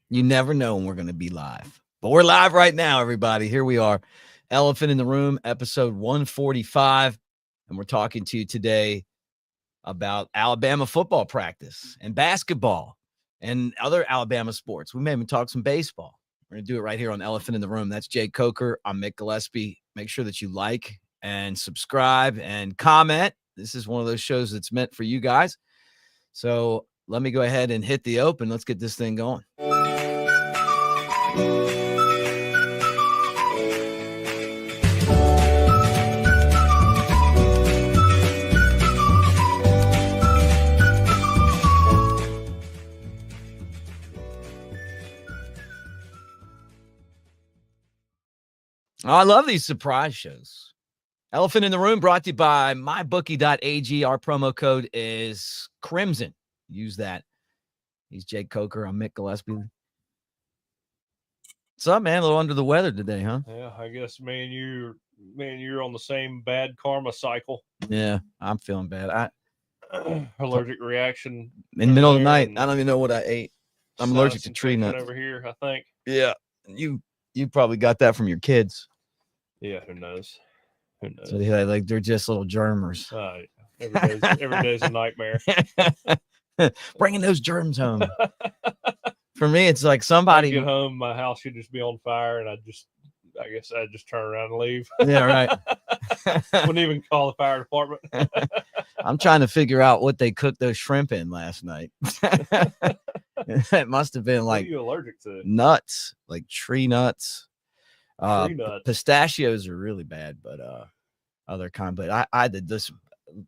You never know when we're going to be live. But we're live right now, everybody. Here we are. Elephant in the Room, episode 145. And we're talking to you today about Alabama football practice and basketball and other Alabama sports. We may even talk some baseball. We're going to do it right here on Elephant in the Room. That's Jake Coker. I'm Mick Gillispie. Make sure that you like and subscribe and comment. This is one of those shows that's meant for you guys. So let me go ahead and hit the open. Let's get this thing going. Oh, I love these surprise shows. Elephant in the Room brought to you by mybookie.ag. Our promo code is Crimson. Use that. He's Jake Coker. I'm Mick Gillispie. What's up, man? A little under the weather today, huh? Yeah, I guess you're on the same bad karma cycle. Yeah, I'm feeling bad. Allergic reaction in the middle of the night. I don't even know what I ate. I'm allergic to tree nuts over here, I think. Yeah, you probably got that from your kids. Yeah, who knows? So they're just little germers. Every day's a nightmare. Bringing those germs home. For me, it's like somebody get home, my house should just be on fire, and I guess I'd just turn around and leave. Yeah, right. Wouldn't even call the fire department. I'm trying to figure out what they cooked those shrimp in last night. It must have been like, what are you allergic to? Nuts, like tree nuts. Tree nuts. Pistachios are really bad, but other kind. But I did this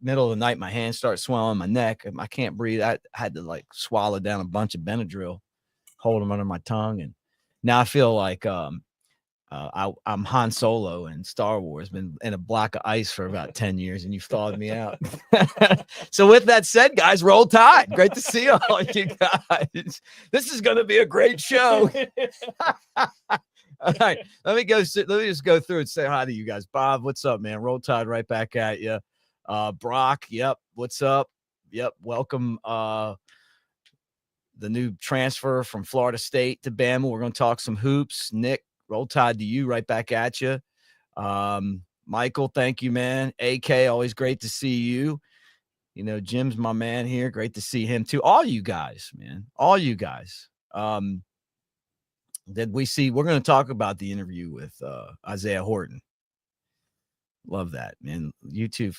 middle of the night. My hands start swelling, my neck. I can't breathe. I had to like swallow down a bunch of Benadryl, hold them under my tongue, and now I feel like I'm Han Solo in Star Wars, been in a block of ice for about 10 years, and you've thawed me out. So with that said, guys, roll tide. Great to see all you guys. This is going to be a great show. All right, let me just go through and say hi to you guys. Bob, what's up, man? Roll tide right back at you. Brock, yep, what's up? Yep, welcome. The new transfer from Florida State to Bama. We're going to talk some hoops. Nick, roll tide to you right back at you. Michael, thank you, man. AK, always great to see you. You know, Jim's my man here. Great to see him too. All you guys, man. All you guys. We're going to talk about the interview with Isaiah Horton. Love that, man. YouTube,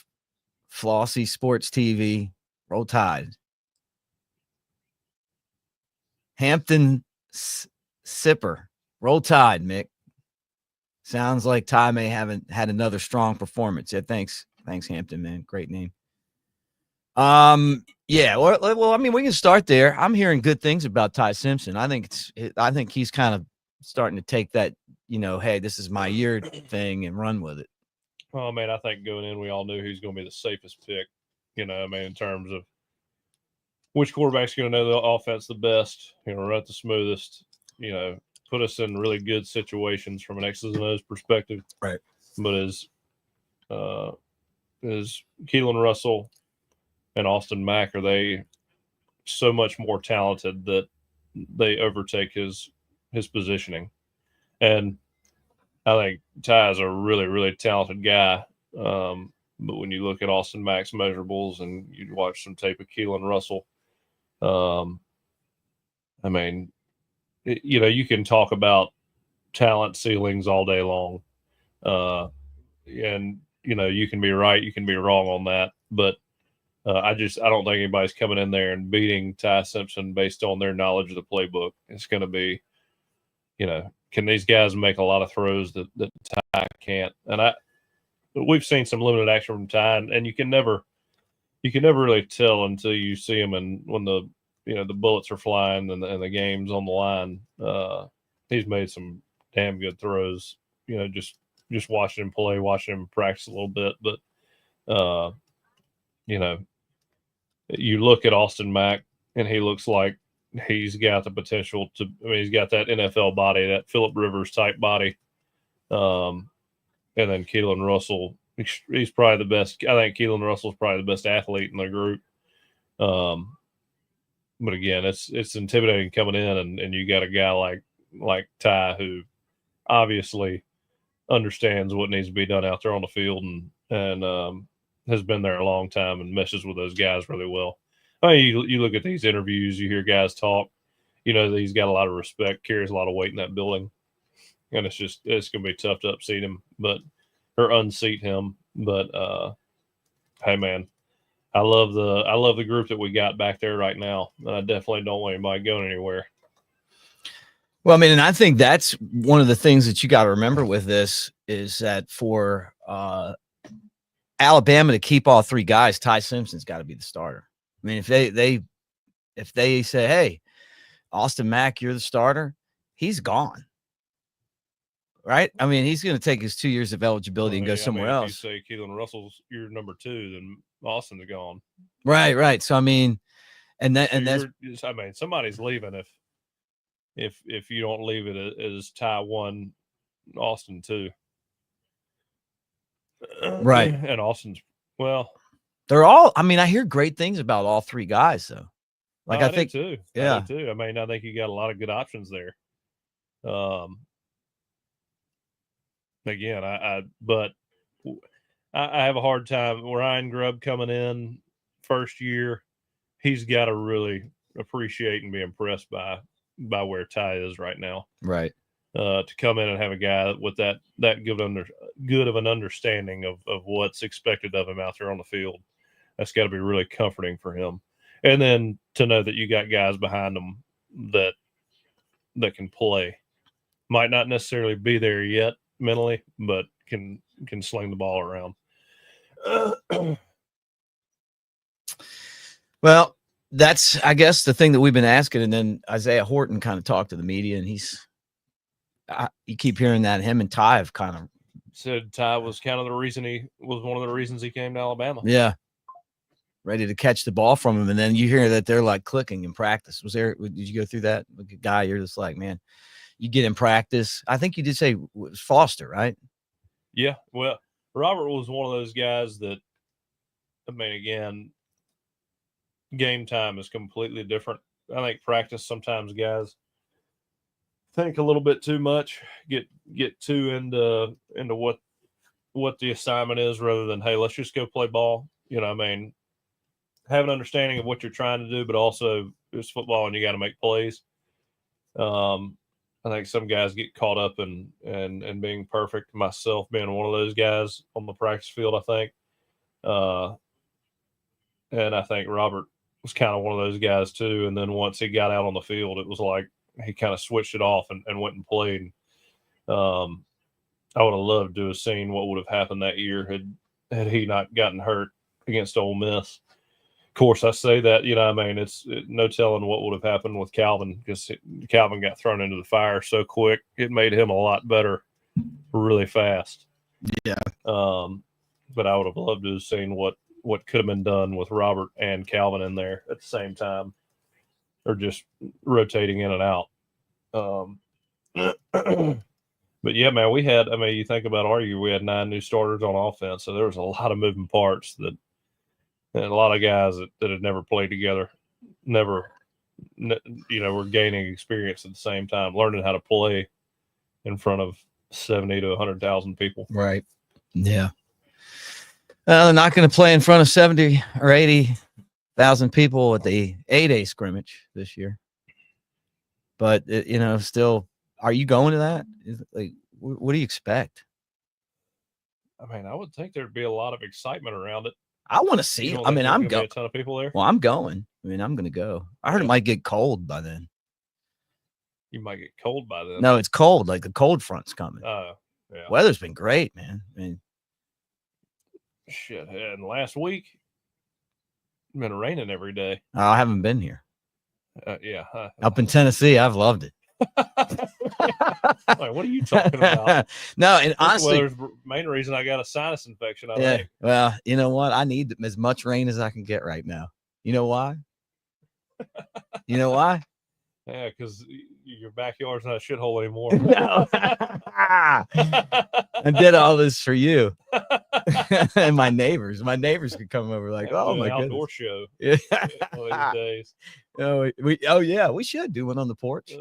Flossy Sports TV, roll tide. Hampton Sipper, roll tide, Mick. Sounds like Ty may haven't had another strong performance. Yeah, thanks, Hampton, man. Great name. Yeah. Well, I mean, we can start there. I'm hearing good things about Ty Simpson. I think he's kind of starting to take that, hey, this is my year thing and run with it. Well, man, I think going in, we all knew he's going to be the safest pick. In terms of which quarterback's going to know the offense the best, run it the smoothest, put us in really good situations from an X's and O's perspective. Right. But as Keelan Russell and Austin Mack, are they so much more talented that they overtake his positioning? And I think Ty is a really, really talented guy. But when you look at Austin Mack's measurables and you watch some tape of Keelan Russell, I mean, you can talk about talent ceilings all day long. And, you can be right, you can be wrong on that. But I don't think anybody's coming in there and beating Ty Simpson based on their knowledge of the playbook. It's going to be, can these guys make a lot of throws that Ty can't? And we've seen some limited action from Ty, and you can never really tell until you see him, and when the bullets are flying and the game's on the line. He's made some damn good throws. Just watching him play, watching him practice a little bit. But you look at Austin Mack, and he looks like he's got the potential to. I mean, he's got that NFL body, that Phillip Rivers type body. And then Keelan Russell, he's probably the best. I think Keelan Russell's probably the best athlete in the group. but again, it's intimidating coming in, and you got a guy like Ty who obviously understands what needs to be done out there on the field, and has been there a long time and meshes with those guys really well. I mean, you look at these interviews, you hear guys talk, you know, he's got a lot of respect, carries a lot of weight in that building, and it's going to be tough to unseat him, but hey man, I love the group that we got back there right now, and I definitely don't want anybody going anywhere. Well, I mean, and I think that's one of the things that you got to remember with this is that for Alabama to keep all three guys, Ty Simpson's got to be the starter. I mean, if they say, hey, Austin Mack, you're the starter, he's gone. Right? I mean, he's going to take his 2 years of eligibility and go somewhere else. If you say Keelan Russell's your number 2, then Austin's gone. Right. So I mean, that's I mean, somebody's leaving if you don't leave it as Ty 1, Austin 2. Right. And Austin's, well, they're all, I mean, I hear great things about all three guys though. Like I think too. Yeah. I do too. I mean, I think you got a lot of good options there. Again, but I have a hard time. Ryan Grubb coming in first year, he's got to really appreciate and be impressed by where Ty is right now. Right. To come in and have a guy with that good of an understanding of what's expected of him out there on the field, that's got to be really comforting for him. And then to know that you got guys behind him that can play, might not necessarily be there yet mentally, but can sling the ball around. Well, that's, I guess, the thing that we've been asking. And then Isaiah Horton kind of talked to the media, and you keep hearing that him and Ty have kind of said Ty was kind of the reason he was one of the reasons he came to Alabama. Yeah. Ready to catch the ball from him. And then you hear that they're like clicking in practice. Did you go through that? Like a guy, you're just like, man, you get in practice. I think you did say it was Foster, right? Yeah. Well, Robert was one of those guys that, I mean, again, game time is completely different. I think practice, sometimes guys think a little bit too much, get too into what the assignment is rather than, hey, let's just go play ball. You know, I mean, have an understanding of what you're trying to do, but also it's football and you got to make plays. I think some guys get caught up in being perfect, myself being one of those guys on the practice field, I think. And I think Robert was kind of one of those guys too. And then once he got out on the field, it was like he kind of switched it off and went and played. I would have loved to have seen what would have happened that year had he not gotten hurt against Ole Miss. Of course, I say that, you know, I mean, it's no telling what would have happened with Calvin, because Calvin got thrown into the fire so quick. It made him a lot better really fast. Yeah. But I would have loved to have seen what could have been done with Robert and Calvin in there at the same time, or just rotating in and out. But yeah, man, you think about our year, we had 9 new starters on offense. So there was a lot of moving parts and a lot of guys that had never played together, were gaining experience at the same time, learning how to play in front of 70 to 100,000 people. Right. Yeah. They're not going to play in front of 70 or 80,000 people at the 8A scrimmage this year. But, still, are you going to that? Like, what do you expect? I mean, I would think there'd be a lot of excitement around it. I want to see. I mean, I'm going. A ton of people there. Well, I'm going. I mean, I'm going to go. I heard it might get cold by then. You might get cold by then. No, it's cold. Like the cold front's coming. Oh, yeah. Weather's been great, man. I mean, shit. And last week, it's been raining every day. I haven't been here. Yeah. Up in Tennessee, I've loved it. Like, what are you talking about? No, and honestly, the main reason I got a sinus infection. I think. Well, you know what? I need as much rain as I can get right now. You know why? Yeah, because your backyard's not a shithole anymore. No. I did all this for you and my neighbors. My neighbors could come over like, oh my goodness. Outdoor show. Yeah. One of these days. We should do one on the porch.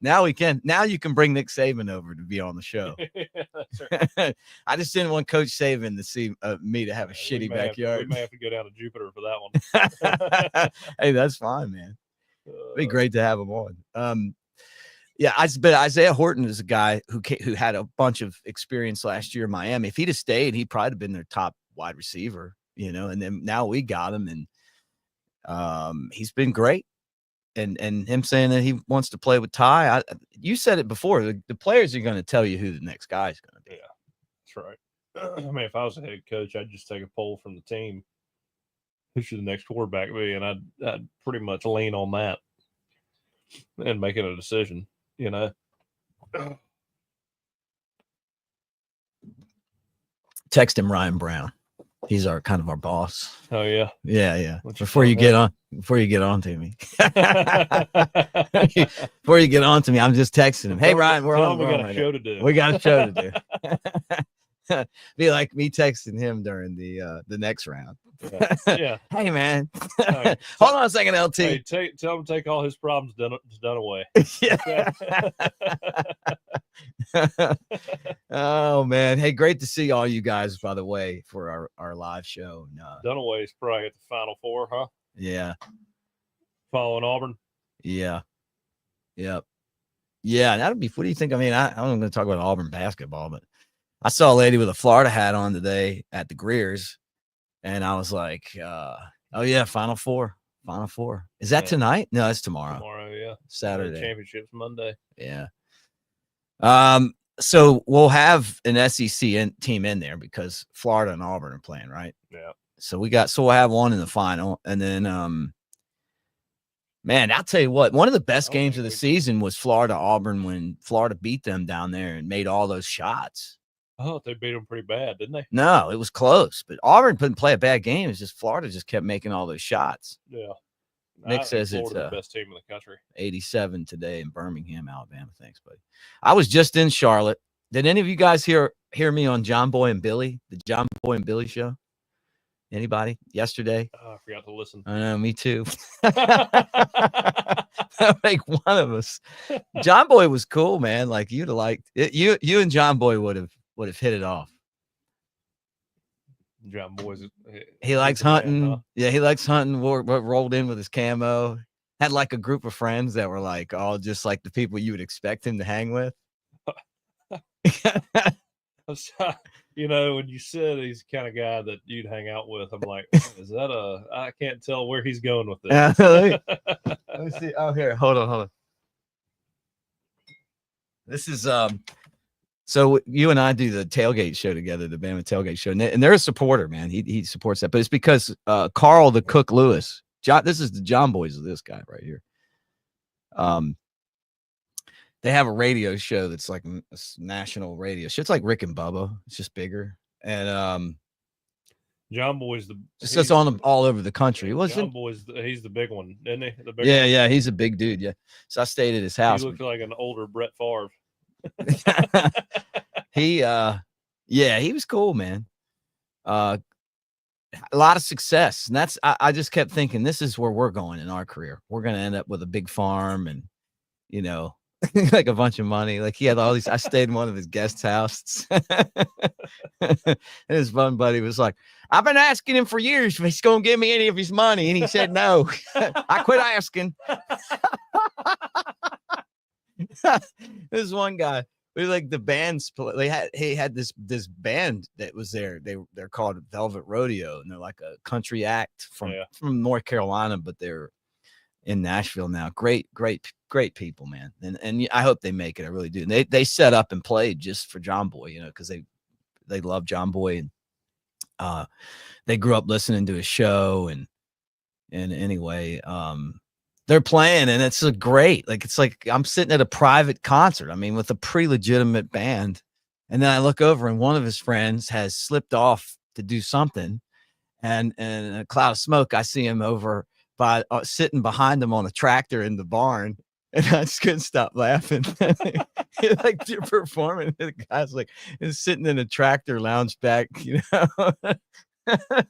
Now we can. Now you can bring Nick Saban over to be on the show. That's right. I just didn't want Coach Saban to see me to have a shitty backyard. We may have to go down to Jupiter for that one. Hey, that's fine, man. It'd be great to have him on. But Isaiah Horton is a guy who had a bunch of experience last year in Miami. If he'd have stayed, he'd probably have been their top wide receiver, and then now we got him, and he's been great. And him saying that he wants to play with Ty, you said it before. The players are going to tell you who the next guy is going to be. Yeah, that's right. I mean, if I was a head coach, I'd just take a poll from the team. Who should the next quarterback be? And I'd pretty much lean on that and making a decision. Text him Ryan Brown. He's our boss. Oh yeah. Yeah. Before you get on to me. Before you get on to me, I'm just texting him. Hey Ryan, we're on. We got a show to do. We got a show to do. Be like me texting him during the next round. Yeah. Hey man. Right. Hold on a second, LT. Hey, tell him to take all his problems done away. Yeah. Oh man. Hey, great to see all you guys, by the way, for our live show. Dunaway's probably at the Final Four, huh? Yeah. Following Auburn. Yeah. Yep. Yeah. That'd be. What do you think? I mean, I'm going to talk about Auburn basketball, but I saw a lady with a Florida hat on today at the Greers, and I was like, "Oh yeah, Final Four. Is that tonight? No, it's tomorrow. Tomorrow, yeah. Saturday. Championships Monday. Yeah. So we'll have an SEC team in there because Florida and Auburn are playing, right? Yeah. So we'll have one in the final, and then man, I'll tell you what, one of the best games of the season was Florida Auburn when Florida beat them down there and made all those shots. Oh, they beat them pretty bad, didn't they? No, it was close, but Auburn couldn't play a bad game. It's just Florida just kept making all those shots. Yeah. Nick says it's the best team in the country. 87 today in Birmingham, Alabama. Thanks, buddy. I was just in Charlotte. Did any of you guys hear me on John Boy and Billy, the John Boy and Billy show? Anybody? Yesterday? Oh, I forgot to listen. I know, me too. Like one of us. John Boy was cool, man. Like you'd have liked it. You and John Boy would have hit it off. John Boy's he likes hunting. Man, huh? Yeah, he likes hunting. Rolled in with his camo. Had like a group of friends that were like all just like the people you would expect him to hang with. When you said he's the kind of guy that you'd hang out with, I'm like, is that I can't tell where he's going with this. Let me see. Oh, here, hold on. This is so you and I do the tailgate show together, the Bama tailgate show, and they're a supporter, man. He supports that, but it's because Carl the Cook Lewis, this is the John Boys of this guy right here. They have a radio show that's like a national radio show. It's like Rick and Bubba. It's just bigger, and John Boy's it's just on all over the country. John Boy's he's the big one, isn't he? The big one? Yeah, he's a big dude. Yeah, so I stayed at his house. He looked like an older Brett Favre. He was cool, man. A lot of success, and that's I just kept thinking this is where we're going in our career. We're going to end up with a big farm and like a bunch of money. Like he had all these. I stayed in one of his guest houses, and his fun buddy was like, "I've been asking him for years if he's going to give me any of his money," and he said no. I quit asking. This one guy, we like the bands. He had this band that was there. They're called Velvet Rodeo, and they're like a country act from North Carolina, but they're in Nashville now. Great people, man. And I hope they make it. I really do. And they set up and played just for John Boy, because they love John Boy, and they grew up listening to his show. And anyway, they're playing, and it's great. Like it's like I'm sitting at a private concert. I mean, with a pre-legitimate band, and then I look over, and one of his friends has slipped off to do something, and in a cloud of smoke, I see him over by sitting behind him on a tractor in the barn, and I just couldn't stop laughing. Like you're performing, the guy's like is sitting in a tractor lounge back. I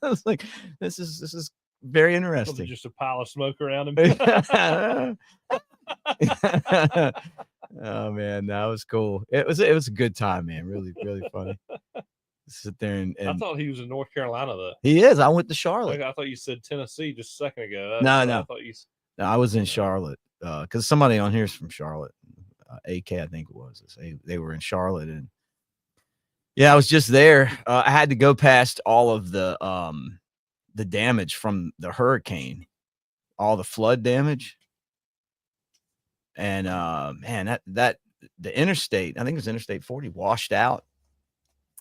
was like, this is very Was it interesting. just a pile of smoke around him? Oh man, that was cool. It was a good time, man. Really, really funny. Sit there I and thought he was in North Carolina though. he is. I went to Charlotte. I thought you said Tennessee just a second ago. No. I thought you. No, I was in Charlotte because somebody on here is from Charlotte. AK, I think it was. They were in Charlotte, and yeah, I was just there. I had to go past all of the damage from the hurricane, all the flood damage, and man, that the interstate, I think it was Interstate 40, washed out.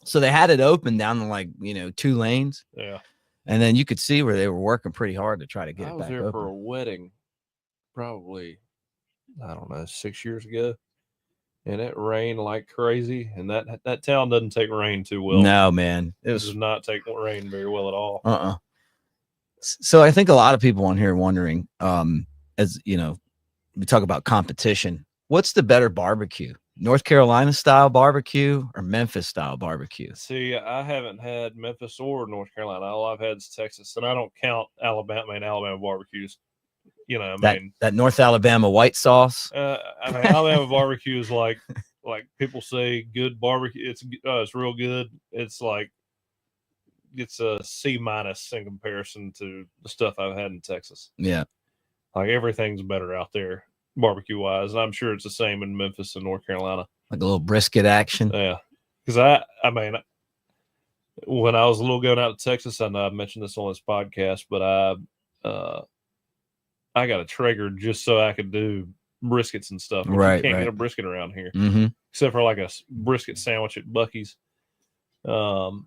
So they had it open down to like 2 lanes. Yeah. And then you could see where they were working pretty hard to try to get it back open. I was there for a wedding, probably, I don't know, 6 years ago, and it rained like crazy. And that town doesn't take rain too well. No, man, it does not take rain very well at all. So I think a lot of people on here are wondering, as we talk about competition, what's the better barbecue? North Carolina style barbecue or Memphis style barbecue? See, I haven't had Memphis or North Carolina. All I've had is Texas, and I don't count Alabama and Alabama barbecues. That North Alabama white sauce. Alabama barbecue is like people say good barbecue. It's real good. It's like it's a C- in comparison to the stuff I've had in Texas. Yeah, like everything's better out there. Barbecue wise, and I'm sure it's the same in Memphis and North Carolina. Like a little brisket action. Yeah, because I mean, when I was a little going out to Texas, I know I mentioned this on this podcast, but I got a Traeger just so I could do briskets and stuff. Right, you can't get a brisket around here, except for like a brisket sandwich at Buc-ee's. And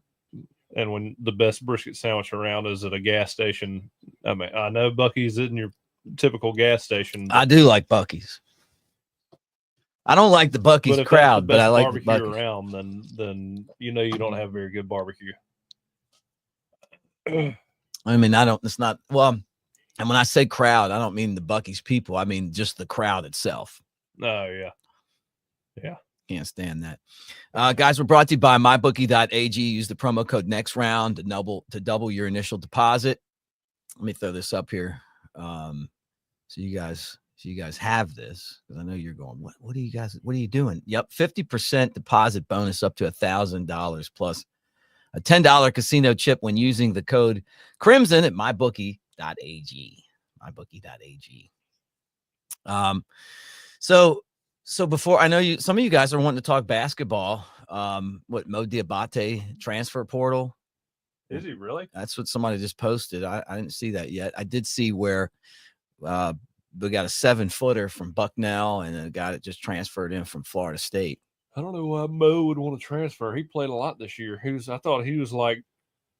when the best brisket sandwich around is at a gas station, I mean, I know Buc-ee's isn't your typical gas station. I do like Buc-ee's. I don't like the Buc-ee's crowd, but I like the Buc-ee's around. Then you don't have very good barbecue. I mean, it's not well. And when I say crowd, I don't mean the Buc-ee's people. I mean just the crowd itself. Oh yeah. Can't stand that. Guys, we're brought to you by mybookie.ag. Use the promo code next round to double your initial deposit. Let me throw this up here. So you guys have this, because I know you're going, what are you doing? Yep. 50% deposit bonus up to $1,000 plus a $10 casino chip when using the code Crimson at mybookie.ag. mybookie.ag. So before, I know some of you guys are wanting to talk basketball. Mo Diabate transfer portal. Is he really? That's what somebody just posted. I didn't see that yet. I did see where we got a 7-footer from Bucknell and a guy that just transferred in from Florida State. I don't know why Mo would want to transfer. He played a lot this year. I thought he was like,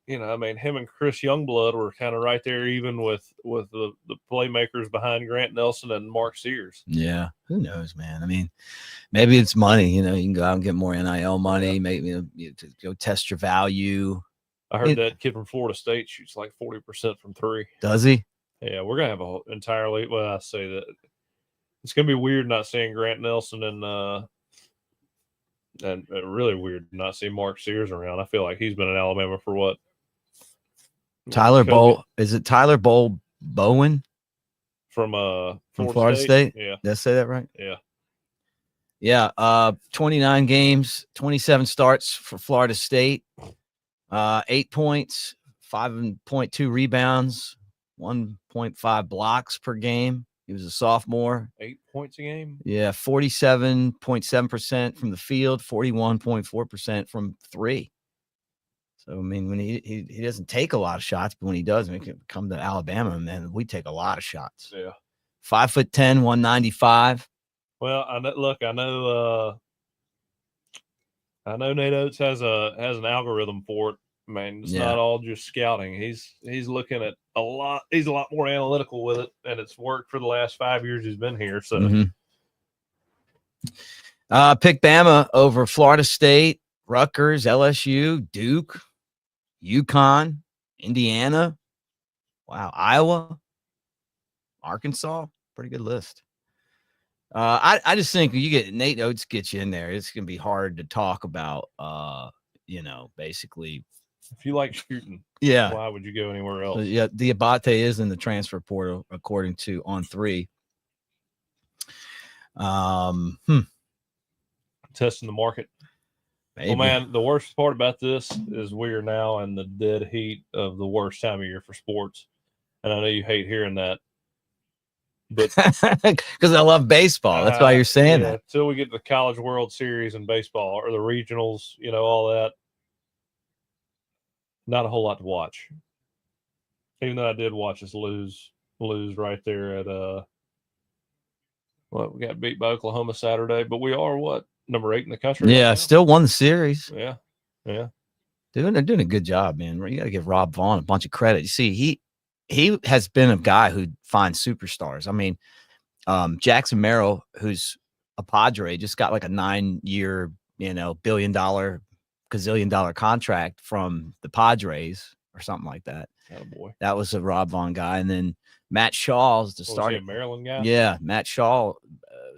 him and Chris Youngblood were kind of right there, even with the playmakers behind Grant Nelson and Mark Sears. Yeah, who knows, man? I mean, maybe it's money. You can go out and get more NIL money. Yeah. Maybe to go test your value. I heard that kid from Florida State shoots like 40% from 3. Does he? Yeah, we're gonna have I say that it's gonna be weird not seeing Grant Nelson and really weird not seeing Mark Sears around. I feel like he's been in Alabama for what? Tyler Bowl. Is it Tyler Bowen from Florida State? Yeah, did I say that right? Yeah. 29 games, 27 starts for Florida State. 8 points, 5.2 rebounds, 1.5 blocks per game. He was a sophomore. 8 points a game? Yeah, 47.7% from the field, 41.4% from 3. So, I mean, when he doesn't take a lot of shots, but when he does, when he can come to Alabama, man, we take a lot of shots. Yeah. 5'10", 195. Well, I know Nate Oates has an algorithm for it. Man, it's not all just scouting. He's looking at a lot. He's a lot more analytical with it, and it's worked for the last 5 years he's been here. So, pick Bama over Florida State, Rutgers, LSU, Duke, UConn, Indiana. Wow, Iowa, Arkansas. Pretty good list. I just think you get Nate Oates gets you in there, it's gonna be hard to talk about. Basically If you like shooting, Yeah. why would you go anywhere else? Yeah, Diabate is in the transfer portal according to On3. Testing the market. Maybe. Well, man, the worst part about this is we are now in the dead heat of the worst time of year for sports. And I know you hate hearing that. But because I love baseball. That's why you're saying that. Until we get to the College World Series in baseball or the regionals, all that. Not a whole lot to watch. Even though I did watch us lose right there at we got beat by Oklahoma Saturday, but we are number 8 in the country. Yeah, right still won the series. Yeah. They're doing a good job, man. You got to give Rob Vaughn a bunch of credit. You see, he has been a guy who finds superstars. I mean, Jackson Merrill, who's a Padre, just got like a 9-year, $1 billion, gazillion dollar contract from the Padres or something like that. Attaboy. That was a Rob Vaughn guy. And then Matt Shaw is the starting Maryland guy. Yeah, Matt Shaw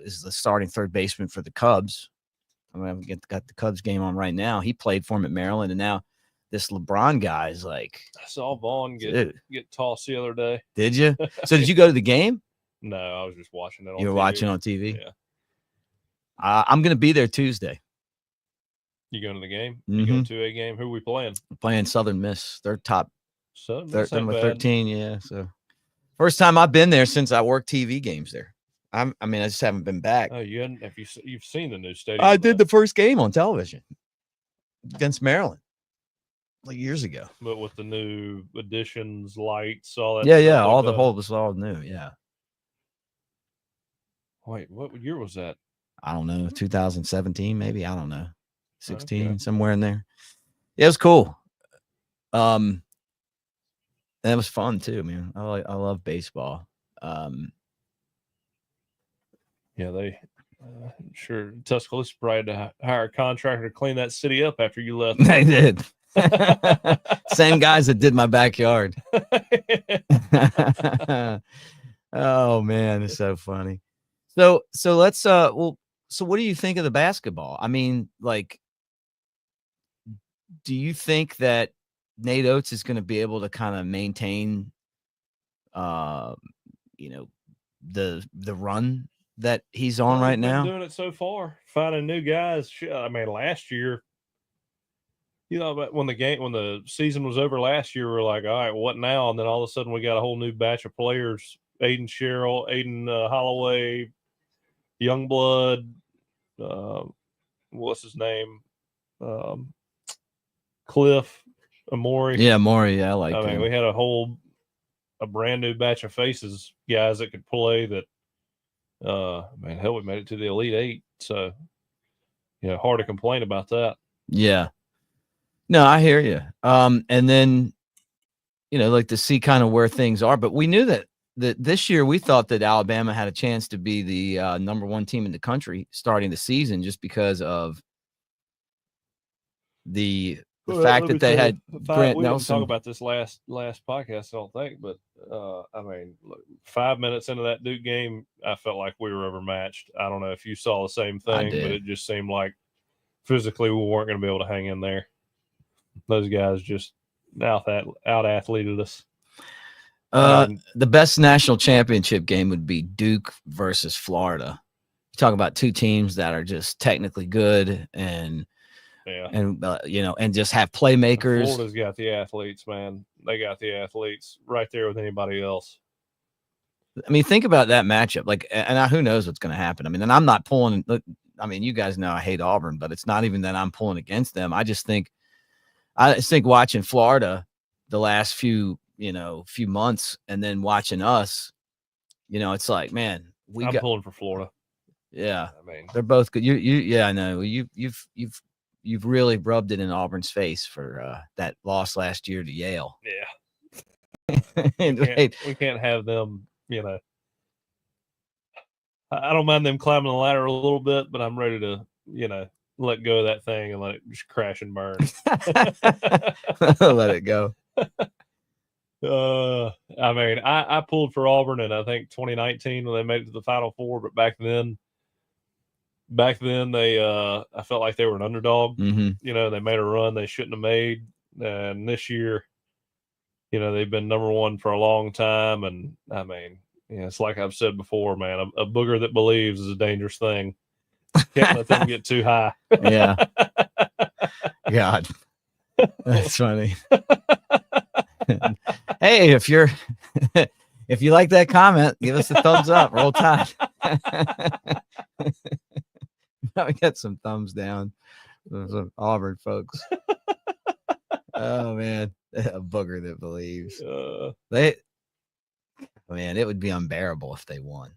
is the starting third baseman for the Cubs. I mean, I've got the Cubs game on right now. He played for him at Maryland, and now this LeBron guy is like. I saw Vaughn get tossed the other day. Did you? So did you go to the game? No, I was just watching it on You were TV. watching on TV? Yeah. I'm going to be there Tuesday. You going to the game? Mm-hmm. You going to a game? Who are we playing? We're playing Southern Miss. They're top. Southern Number 13, yeah. So first time I've been there since I worked TV games there. I just haven't been back. Oh, you've seen the new stadium? I did the first game on television against Maryland like years ago. But with the new additions, lights, all that. Yeah, all the whole was all new. Yeah. Wait, what year was that? I don't know, 2017 maybe. I don't know, 16 somewhere in there. Yeah, it was cool. And it was fun too, man. I love baseball. Yeah, they sure Tuscaloosa probably had to hire a contractor to clean that city up after you left. They did. Same guys that did my backyard. Oh man, it's so funny. So let's so what do you think of the basketball? I mean, like, do you think that Nate Oates is going to be able to kind of maintain the run that he's on right now? Doing it so far, finding new guys. I mean, last year, but when the season was over last year, we're like, all right, what now? And then all of a sudden, we got a whole new batch of players: Aiden Sherrill, Aiden Holloway, Youngblood. What's his name? Cliff Amori. Yeah, Amori. Yeah, I mean, we had a brand new batch of faces, guys that could play. That, hell, we made it to the Elite Eight. So, hard to complain about that. Yeah. No, I hear you. And then, like to see kind of where things are. But we knew that this year we thought that Alabama had a chance to be the number 1 team in the country starting the season just because of the fact that they had Grant Nelson. We didn't talk about this last podcast, I don't think, but 5 minutes into that Duke game, I felt like we were overmatched. I don't know if you saw the same thing, but it just seemed like physically we weren't going to be able to hang in there. Those guys just out athleted us. The best national championship game would be Duke versus Florida. You talk about 2 teams that are just technically good and just have playmakers. Florida's got the athletes, man. They got the athletes right there with anybody else. I mean, think about that matchup. Like, and who knows what's going to happen? I mean, and I'm not pulling. I mean, you guys know I hate Auburn, but it's not even that I'm pulling against them. I just think watching Florida the last few months and then watching us, it's like, man, I'm pulling for Florida. Yeah. I mean, they're both good. I know you've really rubbed it in Auburn's face for that loss last year to Yale. Yeah. We can't have them, I don't mind them climbing the ladder a little bit, but I'm ready to, let go of that thing and let it just crash and burn. Let it go. I pulled for Auburn in, I think, 2019 when they made it to the Final Four, but back then they I felt like they were an underdog. Mm-hmm. They made a run they shouldn't have made. And this year, they've been number one for a long time. And I mean, it's like I've said before, man, a booger that believes is a dangerous thing. Can't let them get too high. Yeah. God. That's funny. Hey, if you like that comment, give us a thumbs up. Roll Tide. Now we got some thumbs down. Some Auburn folks. Oh man, a booger that believes. Man, it would be unbearable if they won.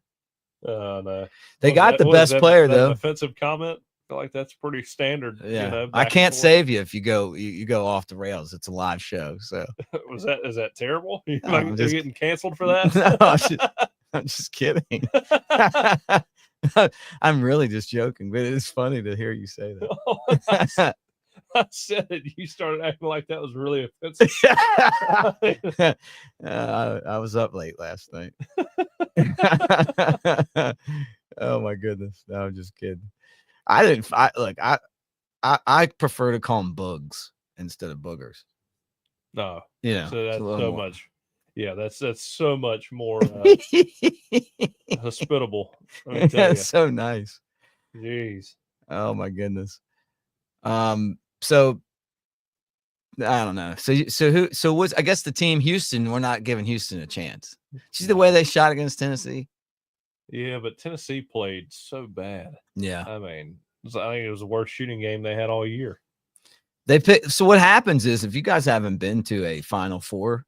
No. They got the best player though. An offensive comment. I feel like that's pretty standard. Yeah, I can't save you if you go off the rails. It's a live show. So is that terrible? You're just getting canceled for that? No, I'm just kidding. I'm really just joking, but it's funny to hear you say that. I said it. You started acting like that was really offensive. I was up late last night. Oh my goodness! No, I'm just kidding. I prefer to call them bugs instead of boogers. No, yeah. So that's so much. Yeah, that's so much more hospitable. That's so nice. Jeez. Oh my goodness. So I don't know. So what's, I guess the team Houston, we're not giving Houston a chance. See the way they shot against Tennessee? Yeah, but Tennessee played so bad. Yeah. I mean, I think it was the worst shooting game they had all year. So what happens is, if you guys haven't been to a Final Four,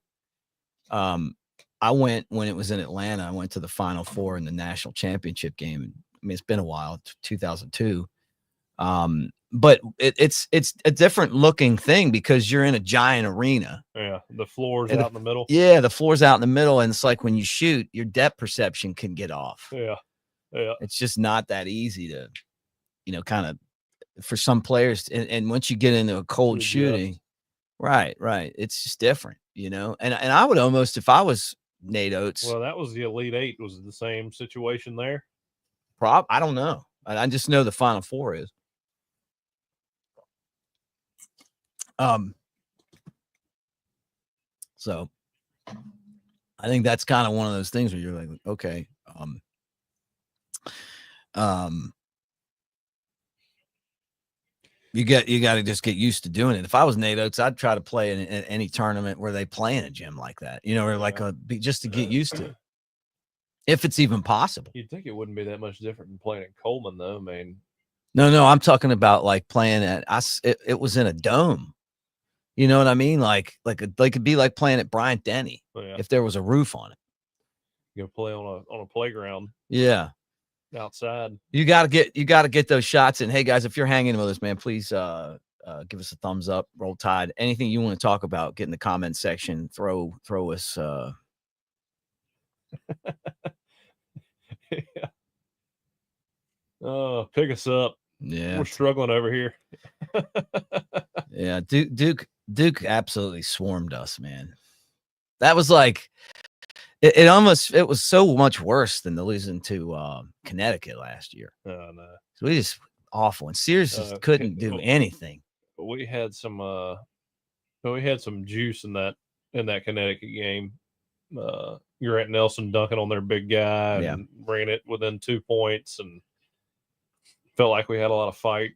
I went when it was in Atlanta. I went to the Final Four in the national championship game. I mean, it's been a while, 2002. But it's a different looking thing because you're in a giant arena. Yeah, the floor's out in the middle. Yeah, the floor's out in the middle, and it's like when you shoot, your depth perception can get off. Yeah. It's just not that easy to, kind of, for some players. And once you get into a cold shooting, right, it's just different, And I would almost, if I was Nate Oates. Well, that was the Elite Eight. Was it the same situation there? I don't know. I just know the Final Four is. So I think that's kind of one of those things where you're like, okay, you got to just get used to doing it. If I was Nate Oates, I'd try to play in any tournament where they play in a gym like that, or like just to get used to it, if it's even possible. You'd think it wouldn't be that much different than playing in Coleman, though. I mean, no, I'm talking about like playing it was in a dome. You know what I mean? Like it'd be like playing at Bryant Denny if there was a roof on it. You play on a playground. Yeah. Outside. You gotta get those shots. And hey guys, if you're hanging with us, man, please give us a thumbs up, Roll Tide. Anything you want to talk about, get in the comment section, throw us yeah. Oh, pick us up. Yeah. We're struggling over here. Yeah, Duke absolutely swarmed us, man. That was like it was so much worse than the losing to Connecticut last year. Oh no. So we just awful, and Sears just couldn't do anything. We had some juice in that Connecticut game. Grant Nelson dunking on their big guy and bringing it within 2 points, and felt like we had a lot of fight.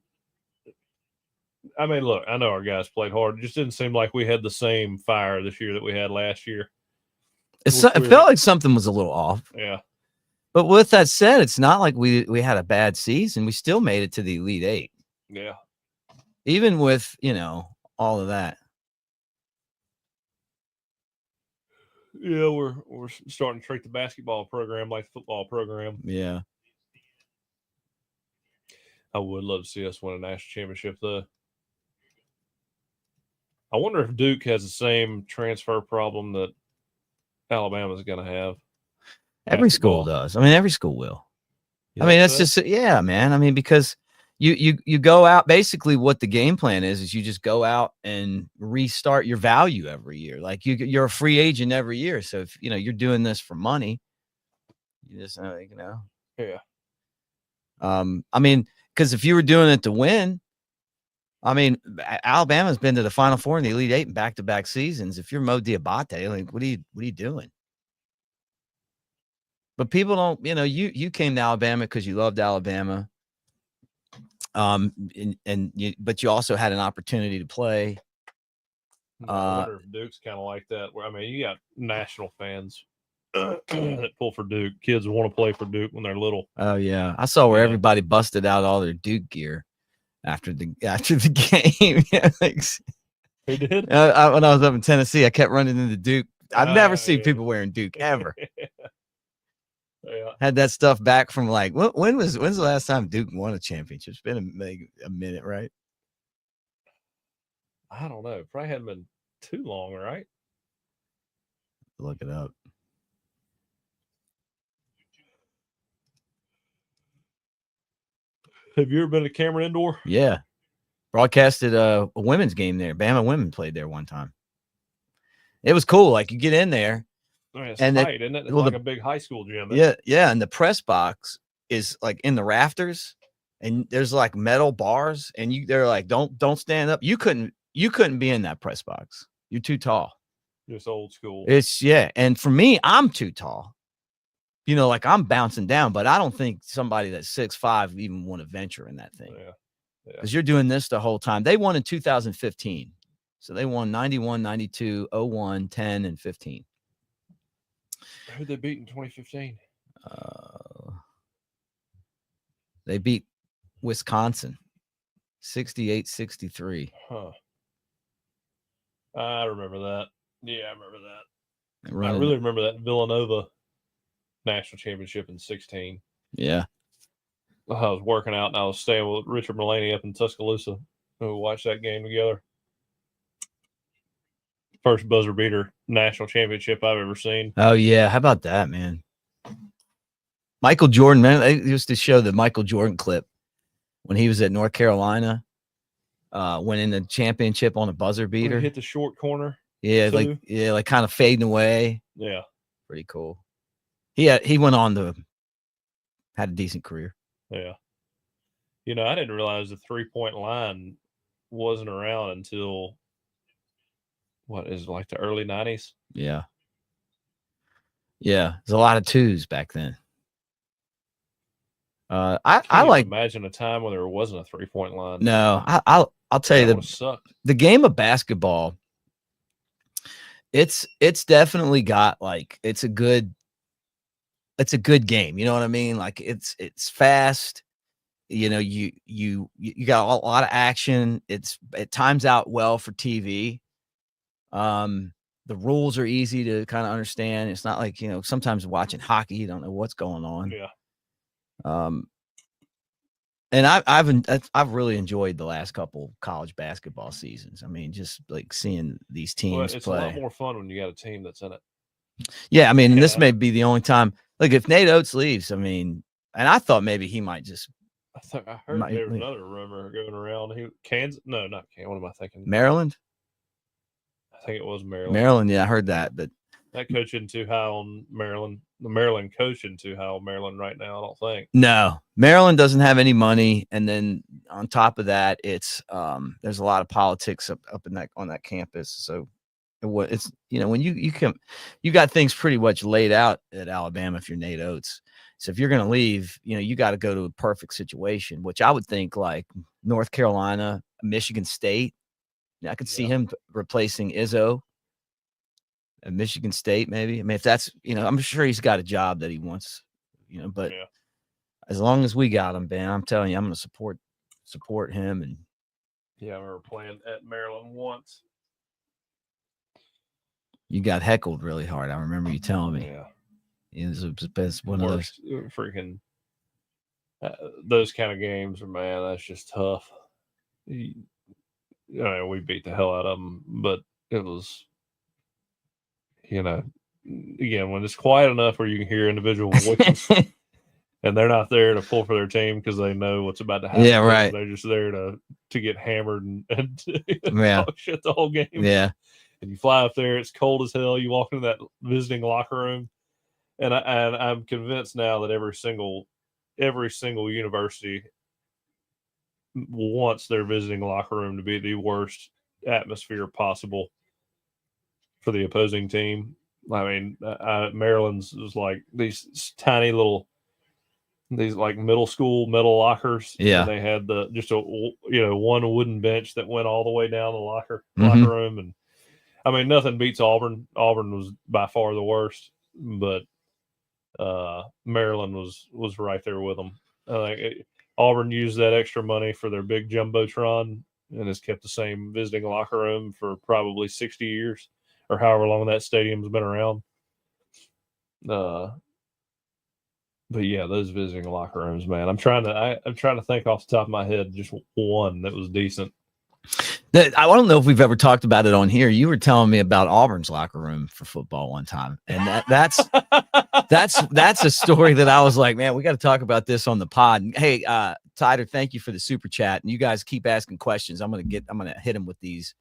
I mean, look, I know our guys played hard. It just didn't seem like we had the same fire this year that we had last year. It felt like something was a little off. Yeah. But with that said, it's not like we had a bad season. We still made it to the Elite Eight. Yeah. Even with, all of that. Yeah, we're starting to treat the basketball program like the football program. Yeah. I would love to see us win a national championship, though. I wonder if Duke has the same transfer problem that Alabama's going to have. Every school does. I mean, every school will. I mean, that's just, yeah, man. I mean, because you go out, basically what the game plan is you just go out and restart your value every year. Like you're a free agent every year. So if, you're doing this for money, you just, Yeah. I mean, because if you were doing it to win, I mean, Alabama's been to the Final Four and the Elite Eight in back-to-back seasons. If you're Mo Diabate, like, what are you doing? But people don't, you came to Alabama because you loved Alabama. But you also had an opportunity to play. I wonder if Duke's kind of like that. Where I mean, you got national fans that pull for Duke. Kids want to play for Duke when they're little. Oh yeah, I saw where everybody busted out all their Duke gear after the game. Who did? When I was up in Tennessee, I kept running into Duke. I've never seen people wearing Duke ever. Yeah. Had that stuff back from like when's the last time Duke won a championship? It's been a minute, right? I don't know. Probably hadn't been too long, right? Look it up. Have you ever been to Cameron Indoor? Yeah. Broadcasted a women's game there. Bama women played there one time. It was cool. Like you get in there. It's tight, isn't it? It's like a big high school gym. Yeah. And the press box is like in the rafters, and there's like metal bars, and they're like, don't stand up. You couldn't be in that press box. You're too tall. Just old school. And for me, I'm too tall. Like I'm bouncing down, but I don't think somebody that's 6'5" even want to venture in that thing. Yeah. Because you're doing this the whole time. They won in 2015. So they won 91, 92, 01, 10, and 15. Who'd they beat in 2015? They beat Wisconsin 68-63. Huh. I remember that. Yeah, I remember that. I really remember that Villanova national championship in 16. Yeah. I was working out and I was staying with Richard Mullaney up in Tuscaloosa. We watched that game together. First buzzer beater national championship I've ever seen. Oh, yeah. How about that, man? Michael Jordan, man. They used to show the Michael Jordan clip when he was at North Carolina, winning the championship on a buzzer beater. He hit the short corner. Yeah, like kind of fading away. Yeah. Pretty cool. He went on to had a decent career. Yeah. I didn't realize the 3-point line wasn't around until what is it, like the early 90s? Yeah. Yeah. There's a lot of twos back then. I like imagine a time when there wasn't a 3-point line. No, I'll tell you the game of basketball. It's definitely got like it's a good game. You know what I mean? Like it's fast. You got a lot of action. It times out well for TV. The rules are easy to kind of understand. It's not like, sometimes watching hockey, you don't know what's going on. Yeah. And I've really enjoyed the last couple college basketball seasons. I mean, just like seeing these teams it's play. a lot more fun when you got a team that's in it. Yeah, I mean, this may be the only time. Like if Nate Oates leaves, I mean, and I thought maybe he might just. I heard there was another rumor going around. Kansas? No, not Kansas. What am I thinking? Maryland. I think it was Maryland. Maryland, yeah, I heard that, but that coach isn't too high on Maryland. The Maryland coach isn't too high on Maryland right now, I don't think. No, Maryland doesn't have any money, and then on top of that, it's there's a lot of politics up in on that campus. So it's when you got things pretty much laid out at Alabama if you're Nate Oates. So if you're going to leave, you got to go to a perfect situation, which I would think like North Carolina, Michigan State. I could see him replacing Izzo at Michigan State, maybe. I mean, if that's, I'm sure he's got a job that he wants, but as long as we got him, Ben, I'm telling you, I'm going to support him. And yeah, we were playing at Maryland once. You got heckled really hard. I remember you telling me. Yeah. It was the best one of those. Freaking those kind of games are, man, that's just tough. We beat the hell out of them, but it was, again, when it's quiet enough where you can hear individual voices and they're not there to pull for their team because they know what's about to happen. Yeah, right. They're just there to get hammered and yeah. talk shit the whole game. Yeah. And you fly up there, it's cold as hell. You walk into that visiting locker room, and I'm convinced now that every single university wants their visiting locker room to be the worst atmosphere possible for the opposing team. I mean, Maryland's was like these tiny little, these like middle school metal lockers. Yeah. And they had just a one wooden bench that went all the way down the locker room. And I mean, nothing beats Auburn. Auburn was by far the worst, but Maryland was right there with them. Auburn used that extra money for their big jumbotron and has kept the same visiting locker room for probably 60 years or however long that stadium's been around. But yeah, those visiting locker rooms, man. I'm trying to think off the top of my head just one that was decent. I don't know if we've ever talked about it on here. You were telling me about Auburn's locker room for football one time, and that's a story that I was like, man, we got to talk about this on the pod. And, hey, Tyler, thank you for the super chat, and you guys keep asking questions. I'm gonna hit him with these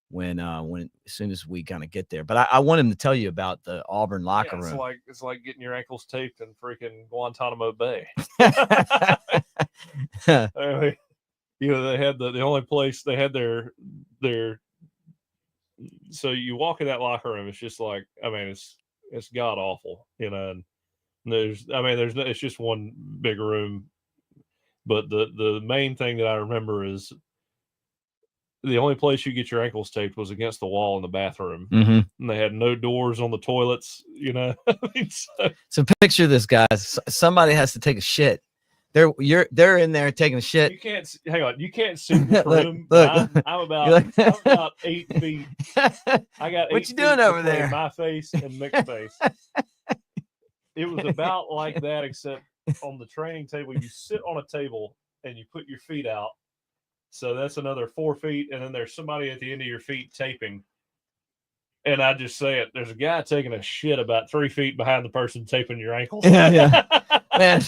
when as soon as we kind of get there. But I want him to tell you about the Auburn locker room. It's like getting your ankles taped in freaking Guantanamo Bay. I mean, they had the only place they had their. So you walk in that locker room, it's just like, I mean, it's god awful, and it's just one big room. But the main thing that I remember is the only place you get your ankles taped was against the wall in the bathroom. And they had no doors on the toilets, I mean, so picture this, guys. Somebody has to take a shit. They're in there taking a shit. You can't see the room. Look, I'm about 8 feet. I got what you doing over there? My face and Mick's face. It was about like that, except on the training table, you sit on a table and you put your feet out. So that's another 4 feet, and then there's somebody at the end of your feet taping. And I just say it. There's a guy taking a shit about 3 feet behind the person taping your ankles. Yeah. Man,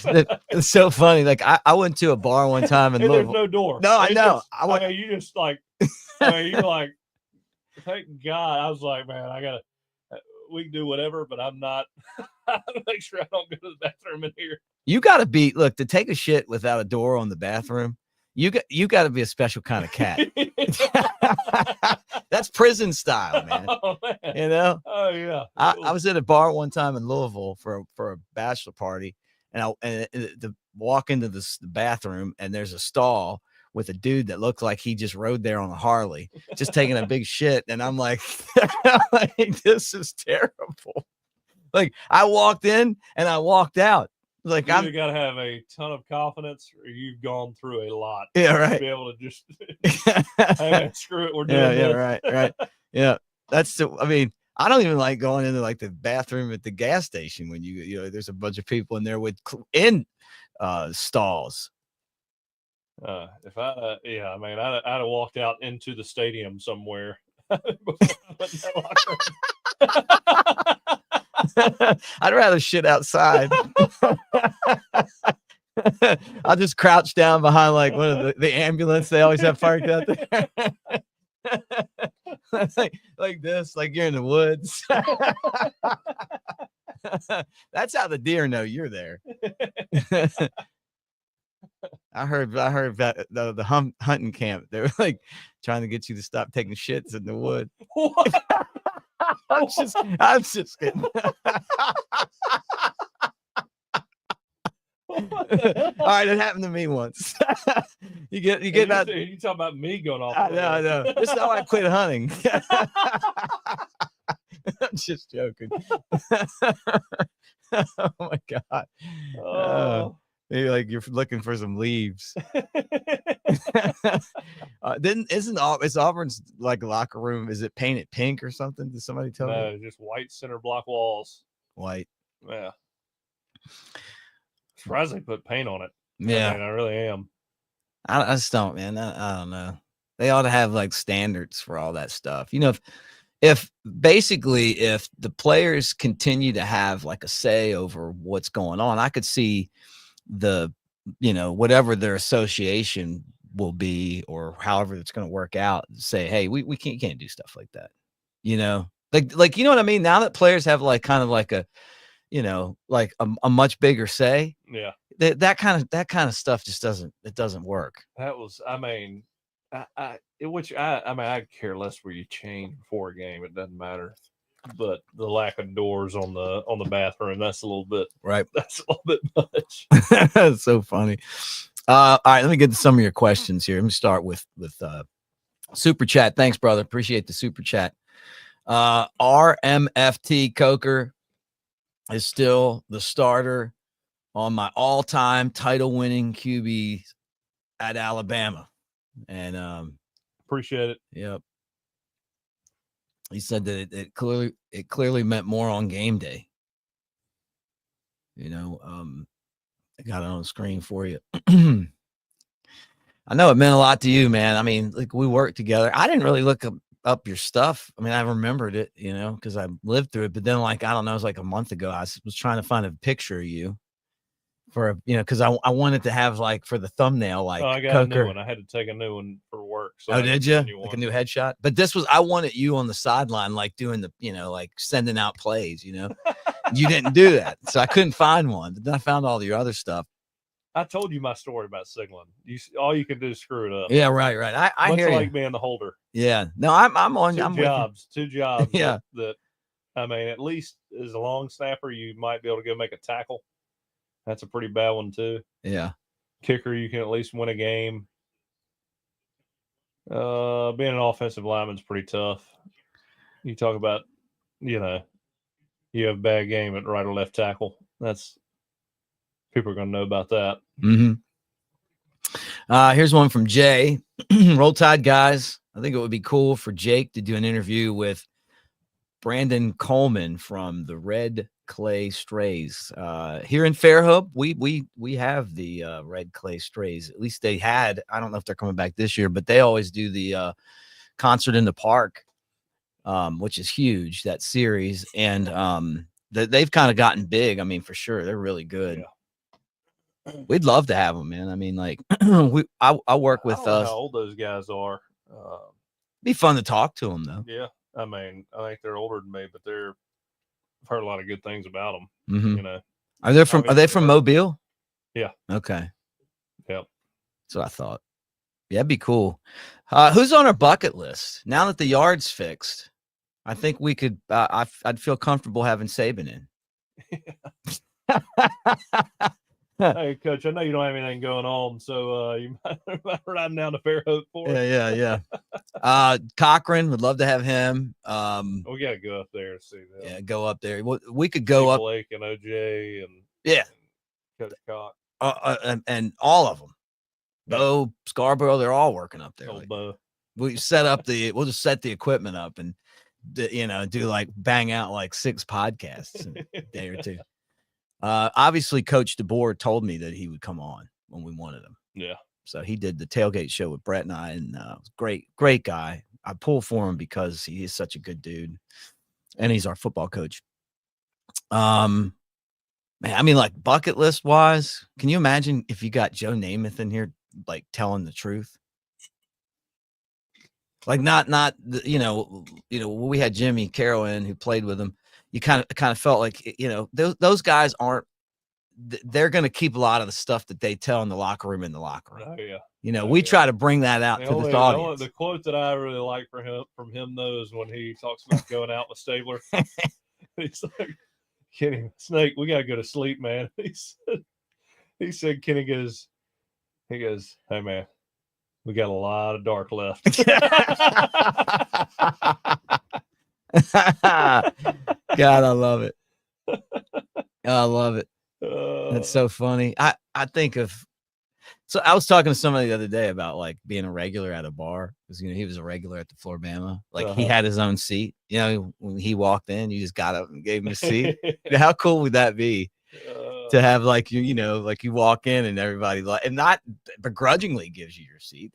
it's so funny. Like I went to a bar one time and there's no door. No, I know. You just like, you're like, thank God. I was like, man, we can do whatever, but I'm not. I make sure I don't go to the bathroom in here. You got to to take a shit without a door on the bathroom. You got to be a special kind of cat. That's prison style, man. Oh, man. Oh yeah. I was at a bar one time in Louisville for a bachelor party, and the walk into the bathroom, and there's a stall with a dude that looked like he just rode there on a Harley, just taking a big shit, and I'm like, this is terrible. Like I walked in and I walked out. Like you got to have a ton of confidence, or you've gone through a lot. Yeah, right. To be able to just, hey, man, screw it, we're doing this. Yeah, right. Yeah, I mean, I don't even like going into like the bathroom at the gas station when there's a bunch of people in there in stalls. If I'd have walked out into the stadium somewhere before I went in that locker room. I'd rather shit outside. I'll just crouch down behind like one of the ambulance they always have parked out there. like this, like you're in the woods. That's how the deer know you're there. I heard that the hunting camp, they were like trying to get you to stop taking shits in the wood. What? I'm just kidding. All right, it happened to me once. you get that. You talking about me going off? I know. This is how I quit hunting. I'm just joking. Oh my God. Maybe like you're looking for some leaves. Is Auburn's like locker room? Is it painted pink or something? Did somebody tell me? No, just white center block walls. White. Yeah. Surprised they put paint on it. Yeah, I really am. I just don't, man. I don't know. They ought to have like standards for all that stuff. If the players continue to have like a say over what's going on, I could see whatever their association will be or however it's going to work out, say, hey, we can't do stuff like that. Like, you know what I mean? Now that players have like kind of like a, like a much bigger say. Yeah. that kind of stuff just doesn't work. That was, I mean, I care less where you change before a game. It doesn't matter. But the lack of doors on the bathroom, that's a little bit right. That's a little bit much. That's so funny. All right, let me get to some of your questions here. Let me start with super chat. Thanks, brother. Appreciate the super chat. RMFT Coker is still the starter on my all-time title-winning QB at Alabama. And appreciate it. Yep. He said that it clearly meant more on game day. I got it on the screen for you. I know it meant a lot to you, man. I mean, like, we worked together. I didn't really look up your stuff. I mean, I remembered it, because I lived through it. But then, like, I don't know, it was like a month ago. I was trying to find a picture of you for, because I wanted to have, like, for the thumbnail, like, I got a new one. I had to take a new one for work. So did you? Like a new headshot? But I wanted you on the sideline, like, doing the, like, sending out plays, You didn't do that. So I couldn't find one. But then I found all your other stuff. I told you my story about signaling. All you can do is screw it up. Yeah, right. I Much hear like you. being the holder. Yeah. No, I'm on. Two jobs. Yeah. That I mean, at least as a long snapper, you might be able to go make a tackle. That's a pretty bad one too. Yeah. Kicker, you can at least win a game. Being an offensive lineman is pretty tough. You talk about, you have a bad game at right or left tackle. People are going to know about that. Mm-hmm. Here's one from Jay. Roll Tide guys. I think it would be cool for Jake to do an interview with Brandon Coleman from the Red Clay Strays. Here in Fairhope, we have the Red Clay Strays. At least they had. I don't know if they're coming back this year, but they always do the concert in the park, which is huge, that series. And they've kind of gotten big. I mean, for sure, they're really good. Yeah. We'd love to have them, man. I mean, like, I work with I don't know how old those guys are. Be fun to talk to them, though. Yeah, I mean, I think they're older than me, but I've heard a lot of good things about them. Mm-hmm. Are they from Mobile? Yeah. Okay. Yep. That's what I thought. Yeah, it'd be cool. Who's on our bucket list now that the yard's fixed? I think we could. I'd feel comfortable having Saban in. Hey, Coach, I know you don't have anything going on, so you might riding down to Fairhope for it. Yeah. Cochran, would love to have him. We got to go up there and see them. Yeah, go up there. We could go up. Blake and OJ and Coach Cox. And all of them. Bo, Scarborough, they're all working up there. We'll just set the equipment up and do like bang out like 6 podcasts in a day or two. Obviously Coach DeBoer told me that he would come on when we wanted him. Yeah. So he did the tailgate show with Brett and I, and great guy. I pull for him because he is such a good dude and he's our football coach. Man, I mean, like, bucket list wise, can you imagine if you got Joe Namath in here, like, telling the truth? Like, not we had Jimmy Carroll in who played with him. You kind of felt like, those guys they're going to keep a lot of the stuff that they tell in the locker room. Oh, yeah. We try to bring that out to the audience. The quote that I really like from him though is when he talks about going out with Stabler. He's like, Kenny, Snake, we got to go to sleep, man. He said, Kenny goes, hey, man, we got a lot of dark left. God, I love it. I love it. That's so funny. I think so I was talking to somebody the other day about, like, being a regular at a bar, because he was a regular at the Floribama. Like, he had his own seat. When he walked in, you just got up and gave him a seat. How cool would that be to have, like, like you walk in and everybody and not begrudgingly gives you your seat.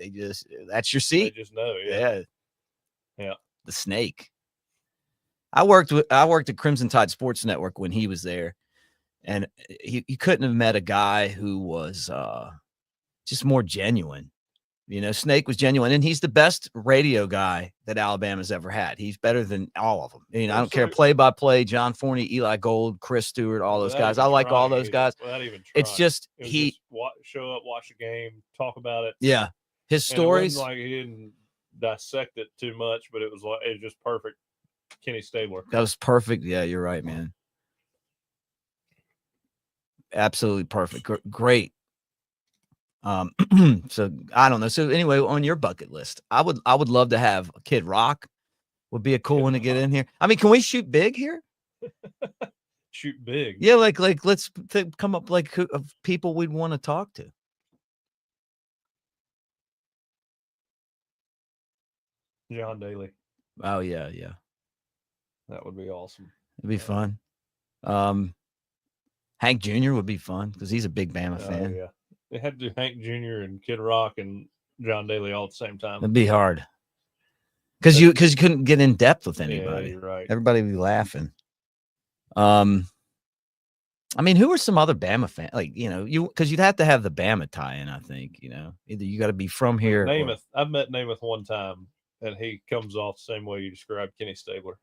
That's your seat. They just know. Yeah. The Snake. I worked at Crimson Tide Sports Network when he was there, and he couldn't have met a guy who was just more genuine. You know, Snake was genuine, and he's the best radio guy that Alabama's ever had. He's better than all of them. You know, I don't care play-by-play, John Forney, Eli Gold, Chris Stewart, all those guys. I like all those guys. Without even trying. It's just show up, watch the game, talk about it. Yeah, his stories. It wasn't like he didn't dissect it too much, but it was just perfect. Kenny Stabler. That was perfect. Yeah, you're right, man. Absolutely perfect. Great. So I don't know. So anyway, on your bucket list, I would love to have Kid Rock. Would be a cool one to get in here. I mean, can we shoot big here? Shoot big. Yeah, like let's come up of people we'd want to talk to. John Daly. Oh yeah. That would be awesome. It'd be fun. Hank Jr. would be fun because he's a big Bama fan. Yeah. They had to do Hank Jr. and Kid Rock and John Daly all at the same time. It'd be hard because you couldn't get in depth with anybody. Yeah, you're right. Everybody would be laughing. I mean, who are some other Bama fans? Like, you know, because you'd have to have the Bama tie-in. I think, you know, either you got to be from here. Namath. I've met Namath one time, and he comes off the same way you described Kenny Stabler.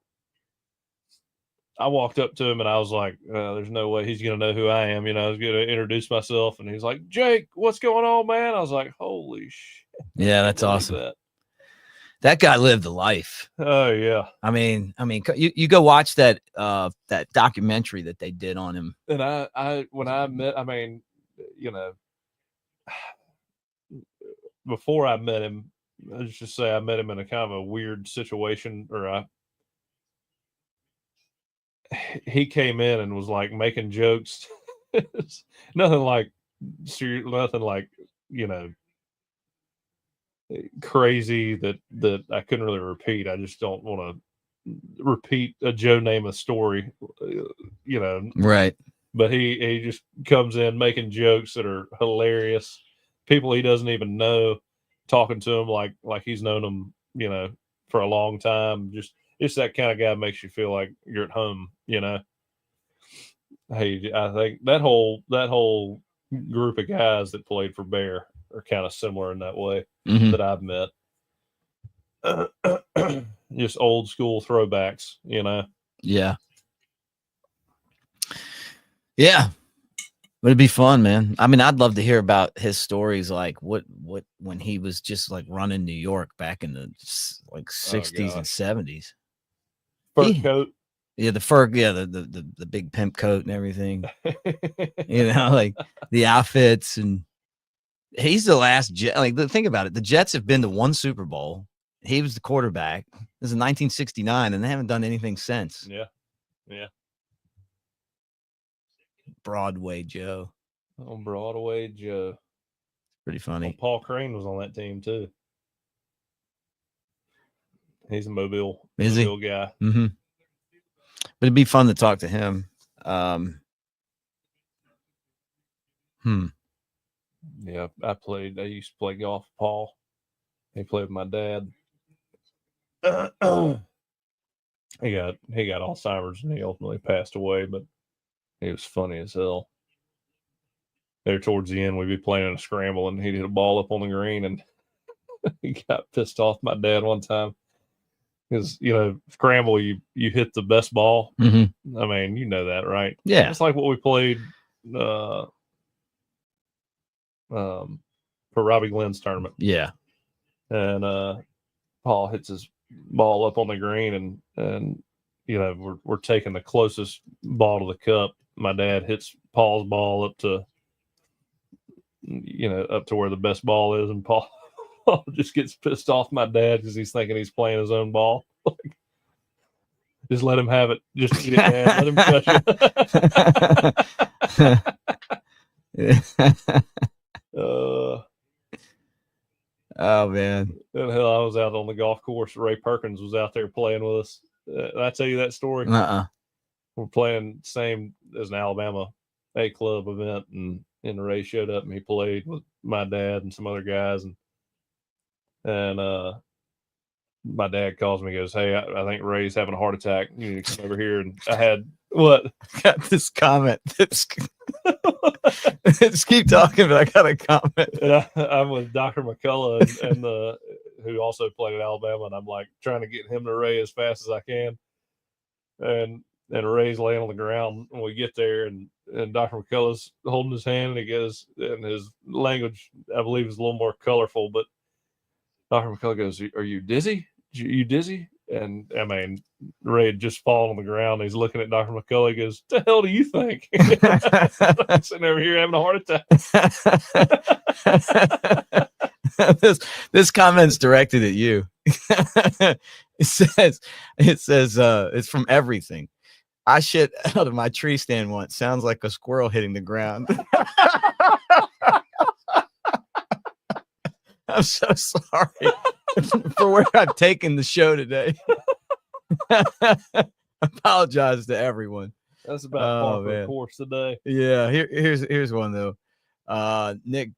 I walked up to him and I was like, there's no way he's going to know who I am. You know, I was going to introduce myself and he's like, Jake, what's going on, man? I was like, holy shit. Yeah, that's awesome. That guy lived the life. Oh yeah. I mean, you go watch that documentary that they did on him. And when I met, I mean, you know, before I met him, let's just say I met him in a kind of a weird situation, or he came in and was like making jokes. nothing like, you know, crazy that I couldn't really repeat. I just don't want to repeat a Joe Namath story, you know. Right. But he just comes in making jokes that are hilarious. People he doesn't even know, talking to him like he's known him, you know, for a long time. Just that kind of guy makes you feel like you're at home, you know. Hey, I think that whole group of guys that played for Bear are kind of similar in that way that I've met. Just old school throwbacks, you know. Yeah. Yeah. But it'd be fun, man. I mean, I'd love to hear about his stories, like what when he was just like running New York back in the like 60s and 70s. Fur coat. Yeah, the fur, yeah, the big pimp coat and everything. You know, like the outfits, and he's the last Jet. Like, think about it. The Jets have been to one Super Bowl. He was the quarterback. This is 1969, and they haven't done anything since. Yeah. Yeah. Broadway Joe. Oh, Broadway Joe. Pretty funny. Well, Paul Crane was on that team too. He's a Mobile guy. Mm-hmm. But it'd be fun to talk to him. Yeah, I used to play golf with Paul. He played with my dad. He got Alzheimer's and he ultimately passed away, but he was funny as hell. There towards the end, we'd be playing in a scramble and he'd hit a ball up on the green, and he got pissed off my dad one time. Because, you know, scramble, you hit the best ball. Mm-hmm. I mean, you know that, right? Yeah. It's like what we played for Robbie Glenn's tournament. Yeah. And Paul hits his ball up on the green, and you know, we're taking the closest ball to the cup. My dad hits Paul's ball up to where the best ball is, and Paul just gets pissed off my dad because he's thinking he's playing his own ball. Just let him have it. Just let him touch it. Oh man! And hell, I was out on the golf course. Ray Perkins was out there playing with us. Did I tell you that story? We're playing same as an Alabama A Club event, and Ray showed up and he played with my dad and some other guys, and my dad calls me and goes, "Hey, I think Ray's having a heart attack. You need to come over here." And I had What? Got this comment. Just keep talking, but I got a comment. And I'm with Dr. McCullough and who also played at Alabama, and I'm like trying to get him to Ray as fast as I can. And Ray's laying on the ground when we get there, and Dr. McCullough's holding his hand, and he goes, and his language, I believe, is a little more colorful, but Dr. McCullough goes, "Are you dizzy? You dizzy?" And I mean, Ray had just fallen on the ground. He's looking at Dr. McCullough. He goes, "What the hell do you think?" I'm sitting over here having a heart attack. This comment's directed at you. It says it's from everything. I shit out of my tree stand once. Sounds like a squirrel hitting the ground. I'm so sorry for where I've taken the show today. Apologize to everyone. That's about par for the course today. Yeah, here's one though. Nick,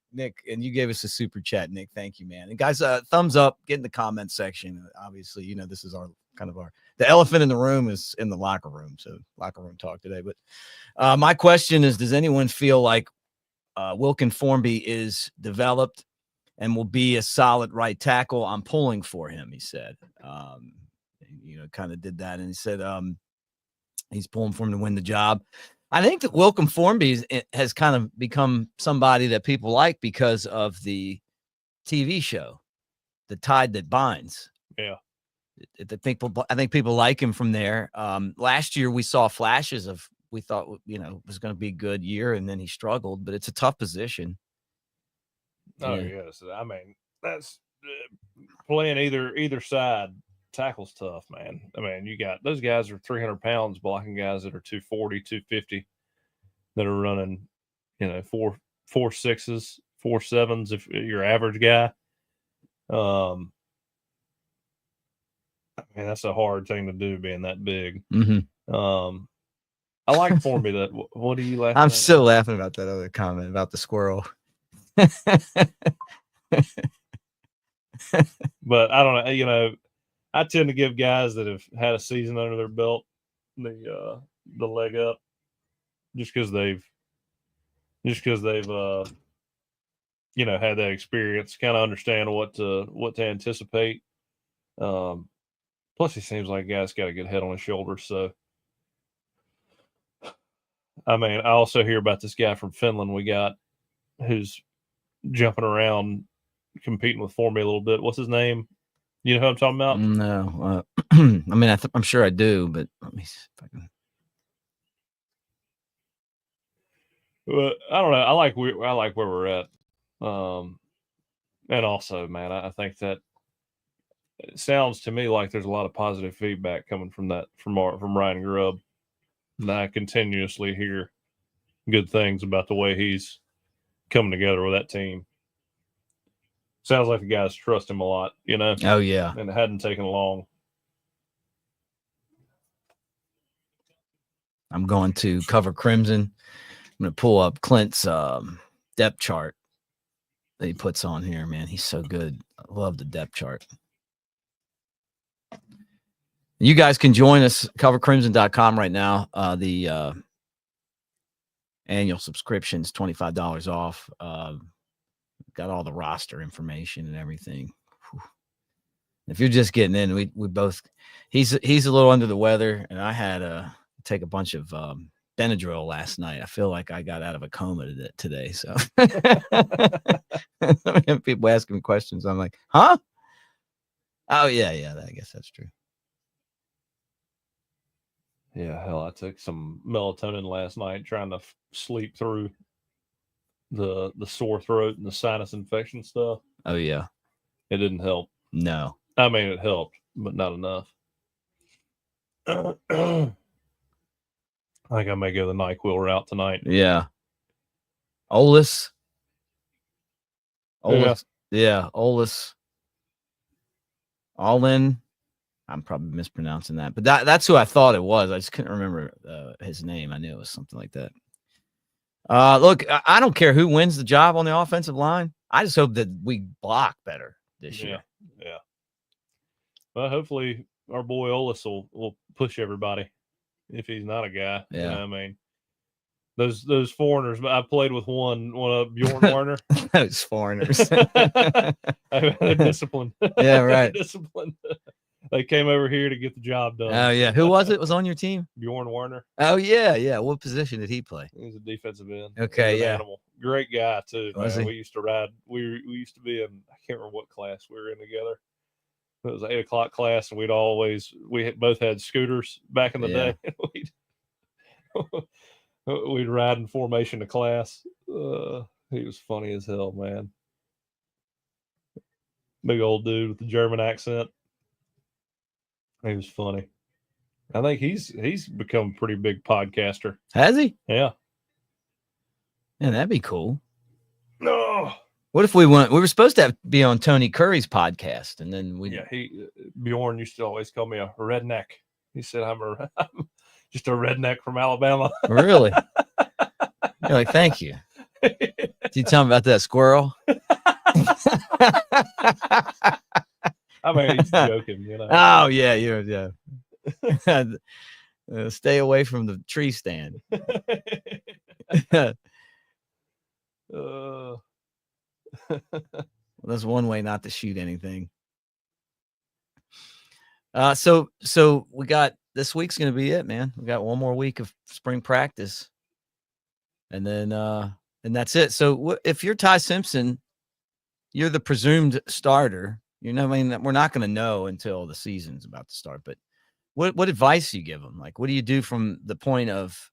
and you gave us a super chat, Nick. Thank you, man. And guys, thumbs up, get in the comment section. Obviously, this is our the elephant in the room is in the locker room. So locker room talk today. But my question is, does anyone feel like Wilkin Formby is developed and will be a solid right tackle? I'm pulling for him, he said. Kind of did that. And he said he's pulling for him to win the job. I think that Wilkin Formby has kind of become somebody that people like because of the TV show, The Tide That Binds. Yeah. I think people like him from there. Last year we saw flashes of, we thought, it was going to be a good year, and then he struggled, but it's a tough position. Oh, yes. I mean, that's playing either side. Tackle's tough, man. I mean, you got those guys are 300 pounds blocking guys that are 240, 250 that are running, 4.6s, 4.7s if you're average guy. I mean, that's a hard thing to do being that big. Mm-hmm. I like Formby that. What are you laughing I'm at? still laughing about that other comment about the squirrel. But I don't know, I tend to give guys that have had a season under their belt the leg up, just because they've had that experience, kind of understand what to anticipate. Plus, he seems like a guy's got a good head on his shoulders. So, I mean, I also hear about this guy from Finland we got who's jumping around, competing with Formby a little bit. What's his name? You know who I'm talking about? No. I mean, I'm sure I do, but let me see if I can. Well, I don't know. I like where we're at. And also, man, I think that it sounds to me like there's a lot of positive feedback coming from Ryan Grubb. And I continuously hear good things about the way he's coming together with that team. Sounds like the guys trust him a lot, Oh, yeah. And it hadn't taken long. I'm going to Cover Crimson. I'm going to pull up Clint's depth chart that he puts on here, man. He's so good. I love the depth chart. You guys can join us, covercrimson.com right now. The annual subscription is $25 off. Got all the roster information and everything. Whew. If you're just getting in, we both, he's a little under the weather, and I had to take a bunch of Benadryl last night. I feel like I got out of a coma today. So people asking me questions. I'm like, huh? Oh, yeah. I guess that's true. Yeah, hell, I took some melatonin last night trying to sleep through the sore throat and the sinus infection stuff. Oh, yeah. It didn't help. No. I mean, it helped, but not enough. I think I may go the NyQuil route tonight. Yeah. Olus. Yeah, Olus. All in. I'm probably mispronouncing that, but that's who I thought it was. I just couldn't remember his name. I knew it was something like that. Look, I don't care who wins the job on the offensive line. I just hope that we block better this year. Yeah. Well, hopefully our boy Olus will push everybody. if he's not a guy. Yeah. You know, I mean, those foreigners. I played with one of Bjorn Werner. Those foreigners. They're disciplined. Yeah, right. Disciplined. They came over here to get the job done. Oh yeah. Who was it? Was on your team? Bjorn Werner. Oh yeah, yeah. What position did he play? He's a defensive end. Okay, He's an yeah. animal. Great guy too. Was Man. he? We used to ride. We used to be in. I can't remember what class we were in together. It was an 8 o'clock class, and we both had scooters back in the day. We'd ride in formation to class. He was funny as hell, man. Big old dude with the German accent. He was funny. I think he's become a pretty big podcaster. Has he? Yeah. Yeah, that'd be cool. No. What if we were supposed to be on Tony Curry's podcast, and then Bjorn used to always call me a redneck. He said I'm just a redneck from Alabama. Really? You're like, thank you. Did you tell him about that squirrel? I mean, he's joking, you know. Oh yeah, yeah. Stay away from the tree stand. That's one way not to shoot anything. So we got this week's gonna be it, man. We got one more week of spring practice, and then and that's it. So if you're Ty Simpson, you're the presumed starter. You know, I mean, we're not going to know until the season's about to start. But what advice do you give them? Like, what do you do from the point of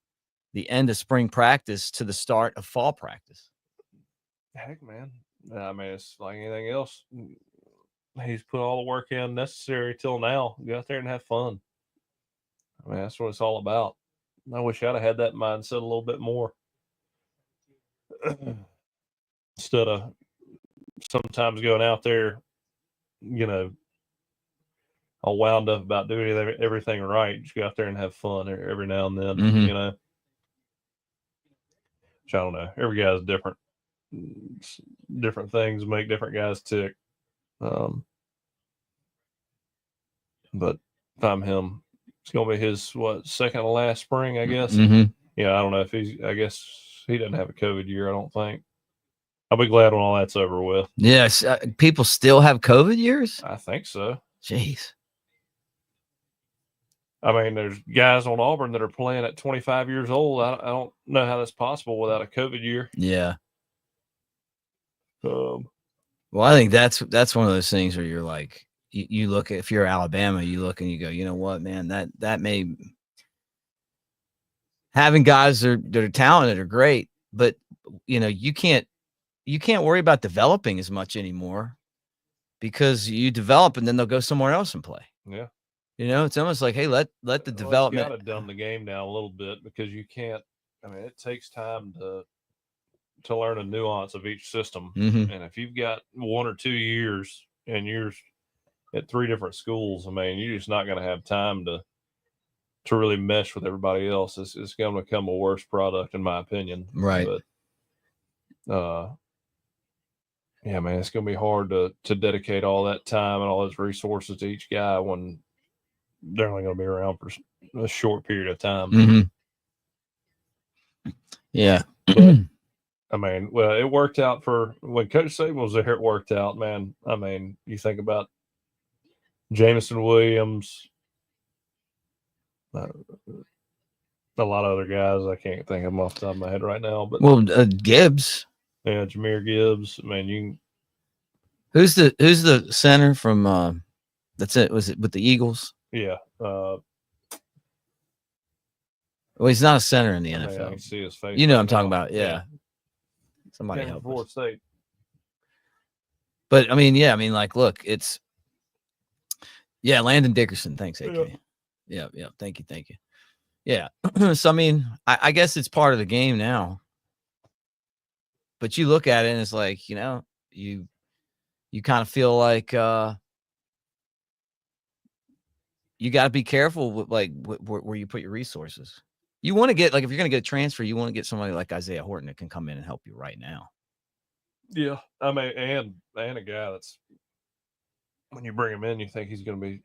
the end of spring practice to the start of fall practice? Heck, man. I mean, it's like anything else. He's put all the work in necessary till now. Go out there and have fun. I mean, that's what it's all about. I wish I'd have had that mindset a little bit more. Instead of sometimes going out there, you know, all wound up about doing everything right. Just go out there and have fun every now and then, you know. Which I don't know. Every guy's different. Different things make different guys tick. But if I'm him, it's going to be his, second to last spring, I guess. Yeah, I don't know if I guess he doesn't have a COVID year, I don't think. I'll be glad when all that's over with. Yes. People still have COVID years? I think so. Jeez. I mean, there's guys on Auburn that are playing at 25 years old. I don't know how that's possible without a COVID year. Yeah. Well, I think that's one of those things where you're like, you look at, if you're Alabama, you look and you go, you know what, man, that may, having guys that are talented are great, but you know, you can't worry about developing as much anymore because you develop and then they'll go somewhere else and play. Yeah. You know, it's almost like, hey, let the development. It's got to dumb the game down a little bit because you can't. I mean, it takes time to learn a nuance of each system, and if you've got 1 or 2 years and you're at 3 different schools, I mean, you're just not going to have time to really mesh with everybody else. It's going to become a worse product, in my opinion. Right. But yeah, man, it's going to be hard to dedicate all that time and all those resources to each guy when they're only going to be around for a short period of time. Yeah. But, I mean, well, it worked out for when Coach Saban was there. It worked out, man. I mean, you think about Jameson Williams, a lot of other guys. I can't think of them off the top of my head right now. But Gibbs. Yeah, Jahmyr Gibbs. I mean, Who's the center from? That's it. Was it with the Eagles? Yeah. Well, he's not a center in the NFL. I can see his face. You know what I'm talking about. Yeah. Somebody help us. State. But I mean, like, look, it's Landon Dickerson. Thanks, AK. Yeah. Thank you. Yeah. So I mean, I guess it's part of the game now. But you look at it and it's like, you know, you kind of feel like you got to be careful with like where you put your resources. You want to get, like, if you're going to get a transfer, you want to get somebody like Isaiah Horton that can come in and help you right now. Yeah. I mean, and a guy that's, when you bring him in, you think he's going to be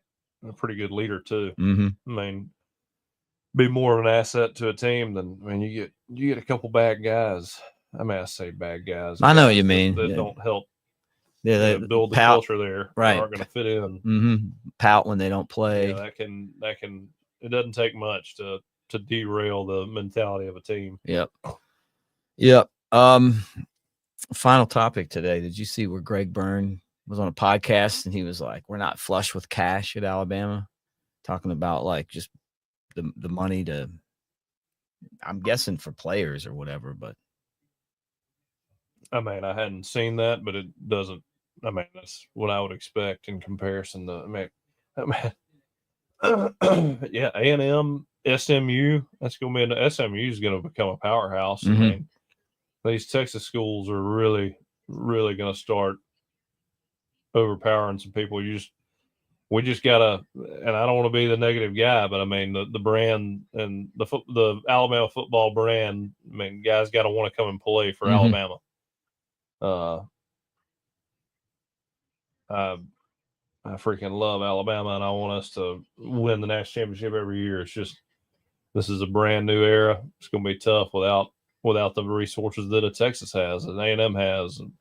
a pretty good leader too. I mean, be more of an asset to a team than, I mean, you get a couple bad guys. I mean, I say bad guys. I know what guys you mean. that don't help They build the pout, culture there. right? Aren't going to fit in. Mm-hmm. Pout when they don't play. Yeah, that can. It doesn't take much to derail the mentality of a team. Yep. Final topic today. Did you see where Greg Byrne was on a podcast and he was like, "We're not flush with cash at Alabama," talking about like just the money to, I'm guessing for players or whatever. But I mean, I hadn't seen that, but it doesn't. I mean, that's what I would expect in comparison to. Yeah, A&M, SMU. That's going to be SMU is going to become a powerhouse. Mm-hmm. I mean, these Texas schools are really, really going to start overpowering some people. We just gotta, and I don't want to be the negative guy, but I mean the brand and the Alabama football brand. I mean, guys got to want to come and play for Mm-hmm. Alabama. I freaking love Alabama, and I want us to win the national championship every year. It's just this is a brand new era. It's going to be tough without the resources that a Texas has, and A&M has, and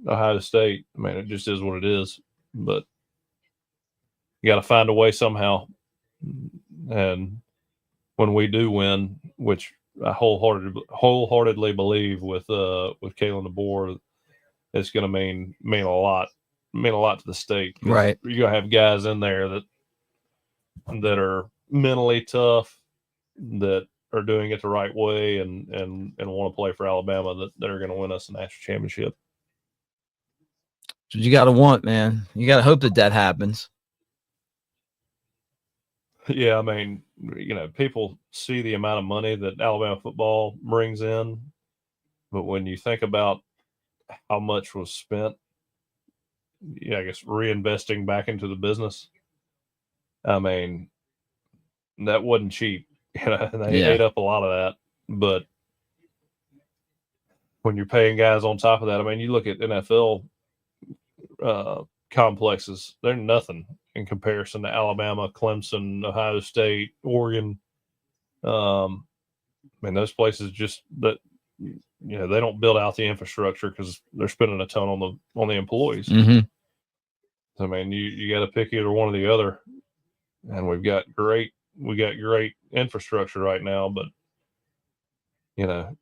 Ohio State. I mean, it just is what it is. But you got to find a way somehow. And when we do win, which I wholeheartedly believe with Kalen DeBoer, it's going to mean a lot to the state. Right. You're going to have guys in there that are mentally tough, that are doing it the right way, and want to play for Alabama, that are going to win us a national championship. You got to want, man. You got to hope that happens. Yeah, I mean, people see the amount of money that Alabama football brings in, but when you think about how much was spent, I guess reinvesting back into the business, I mean, that wasn't cheap. They ate up a lot of that. But when you're paying guys on top of that, I mean, you look at NFL complexes, they're nothing in comparison to Alabama, Clemson, Ohio State, Oregon. I mean, those places just that they don't build out the infrastructure because they're spending a ton on the employees. Mm-hmm. I mean, you got to pick either one or the other, and we got great infrastructure right now, but to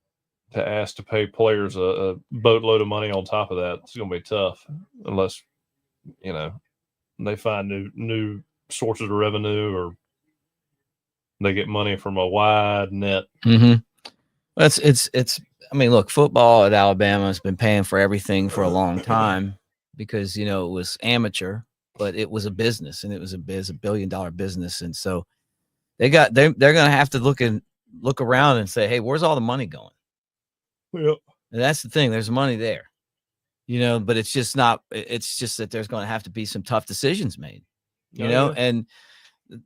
ask to pay players a boatload of money on top of that, it's going to be tough unless they find new sources of revenue, or they get money from a wide net. Mm-hmm. It's. I mean, look, football at Alabama has been paying for everything for a long time because it was amateur, but it was a business, and it was a $1 billion business, and so they're going to have to look around and say, hey, where's all the money going? Yep. And that's the thing. There's money there, but it's just not. It's just that there's going to have to be some tough decisions made, and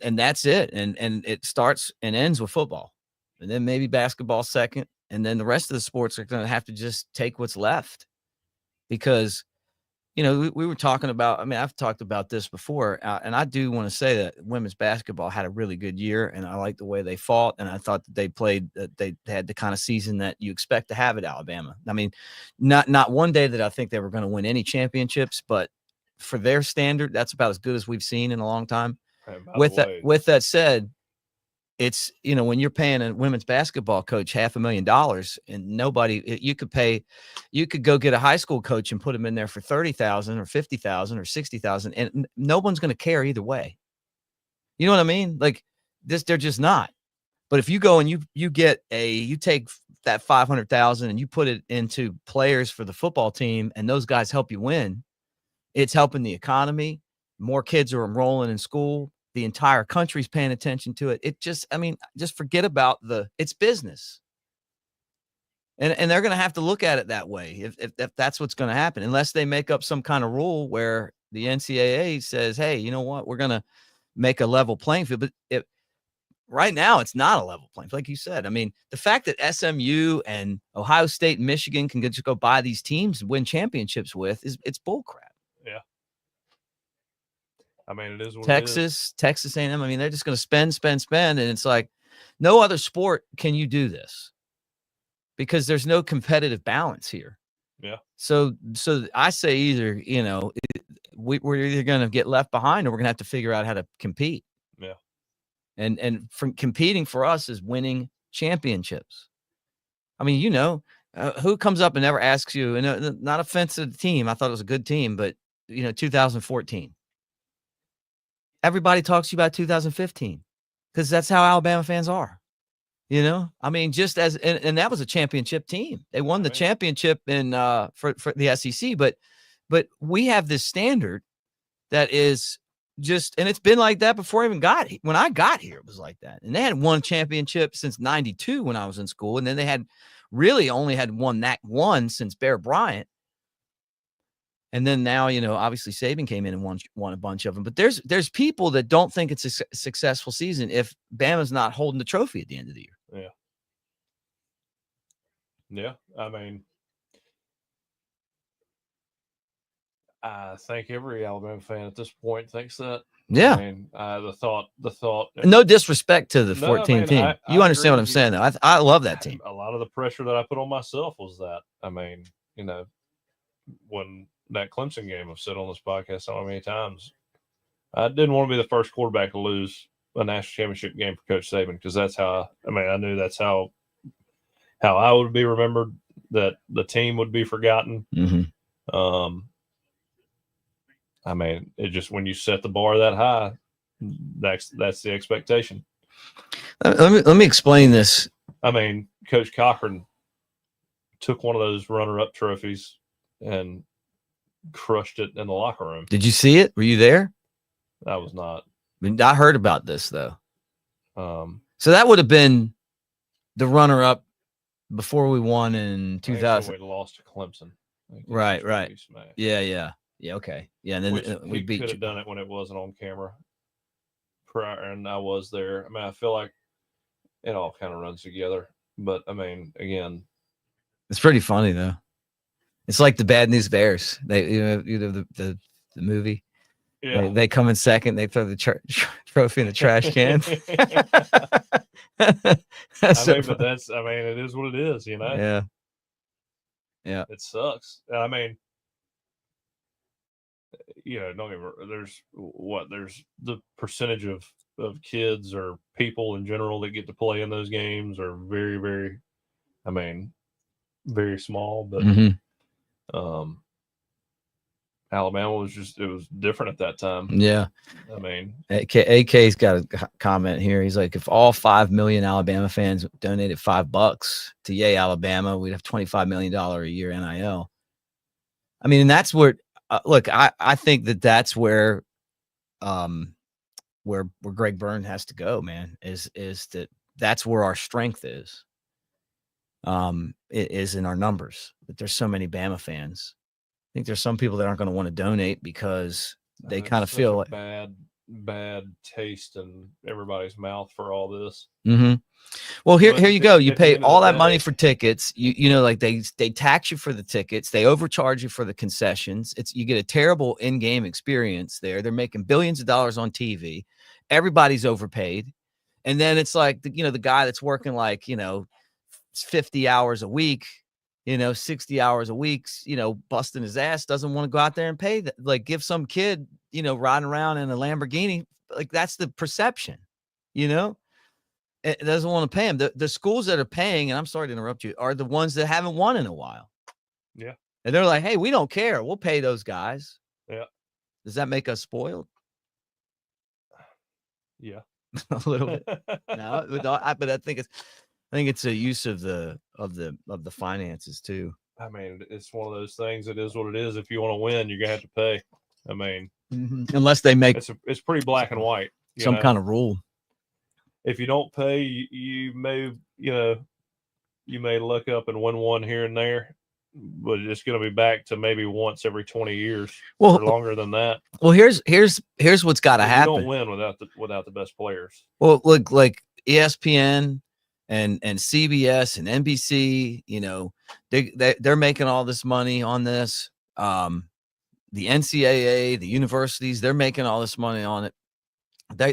that's it. And it starts and ends with football, and then maybe basketball second, and then the rest of the sports are going to have to just take what's left, because we were talking about. I mean, I've talked about this before, and I do want to say that women's basketball had a really good year, and I like the way they fought, and I thought that they played. They had the kind of season that you expect to have at Alabama. I mean, not one day that I think they were going to win any championships, but for their standard, that's about as good as we've seen in a long time. With that said, it's when you're paying a women's basketball coach $500,000 and nobody, you could go get a high school coach and put him in there for $30,000 or $50,000 or $60,000, and no one's going to care either way. You know what I mean? Like this, they're just not. But if you go and you take that $500,000 and you put it into players for the football team, and those guys help you win, it's helping the economy. More kids are enrolling in school. The entire country's paying attention to it. It just forget about it's business. And they're going to have to look at it that way if that's what's going to happen, unless they make up some kind of rule where the NCAA says, hey, you know what, we're going to make a level playing field. But right now, it's not a level playing field. Like you said, I mean, the fact that SMU and Ohio State and Michigan can just go buy these teams and win championships with it's bull crap. Yeah. I mean, it is what Texas A&M. I mean, they're just going to spend, and it's like no other sport can you do this because there's no competitive balance here. Yeah. So I say either we're either going to get left behind or we're going to have to figure out how to compete. Yeah. And from competing for us is winning championships. I mean, who comes up and never asks you, and not offensive to the team. I thought it was a good team, but 2014. Everybody talks to you about 2015 because that's how Alabama fans are. I mean, just as and that was a championship team. They won the championship in for the SEC, but we have this standard that is just, and it's been like that before I even when I got here, it was like that. And they had won championship since 92 when I was in school. And then they had really only had won that one since Bear Bryant. And then now, obviously Saban came in and won a bunch of them. But there's people that don't think it's a successful season if Bama's not holding the trophy at the end of the year. Yeah. Yeah. I mean, I think every Alabama fan at this point thinks that. Yeah. I mean, the thought. No disrespect to the 14 team. You understand what I'm saying, though. I love that team. A lot of the pressure that I put on myself was that. I mean, when that Clemson game, I've said on this podcast so many times, I didn't want to be the first quarterback to lose a national championship game for Coach Saban because that's how. I mean, I knew that's how I would be remembered. That the team would be forgotten. Mm-hmm. I mean, it just when you set the bar that high, that's the expectation. Let me explain this. I mean, Coach Cochran took one of those runner-up trophies and crushed it in the locker room. Did you see it? Were you there? I was not. I heard about this though. So that would have been the runner-up before we won in 2000. We lost to Clemson. Right. Yeah. Okay. Yeah, and then we could have done it when it wasn't on camera. Prior, and I was there. I mean, I feel like it all kind of runs together. But I mean, again, it's pretty funny though. It's like the Bad News Bears. They, the movie. Yeah. They come in second. They throw the trophy in the trash can. It is what it is. Yeah. It sucks. I mean, don't get me wrong, there's the percentage of kids or people in general that get to play in those games are very, very, very small. But Alabama was it was different at that time. Yeah. I mean, AK's got a comment here. He's like, if all 5 million Alabama fans donated $5 to Yay Alabama, we'd have $25 million a year NIL. I mean, and that's where, look, I think that's where Greg Byrne has to go, man, is that's where our strength is. It is in our numbers, but there's so many Bama fans. I think there's some people that aren't going to want to donate because they kind of feel like bad taste in everybody's mouth for all this. Mm-hmm. Well, here you go. You pay all that money for tickets. Like they tax you for the tickets. They overcharge you for the concessions. You get a terrible in-game experience there. They're making billions of dollars on TV. Everybody's overpaid. And then it's like, the guy that's working like, 50 hours a week, 60 hours a week, busting his ass, doesn't want to go out there and pay that. Like give some kid, riding around in a Lamborghini. Like that's the perception, it doesn't want to pay them. The schools that are paying, and I'm sorry to interrupt you, are the ones that haven't won in a while. Yeah. And they're like, hey, we don't care. We'll pay those guys. Yeah. Does that make us spoiled? Yeah. A little bit. No, but I think it's a use of the finances too. I mean, it's one of those things. It is what it is. If you want to win, you're gonna have to pay. I mean, unless they make it's pretty black and white. Some kind of rule. If you don't pay, you may look up and win one here and there, but it's going to be back to maybe once every 20 years or longer than that. Well, here's what's got to happen. You don't win without the best players. Well, look, like ESPN and CBS and NBC, they're making all this money on this. the NCAA, the universities, they're making all this money on it.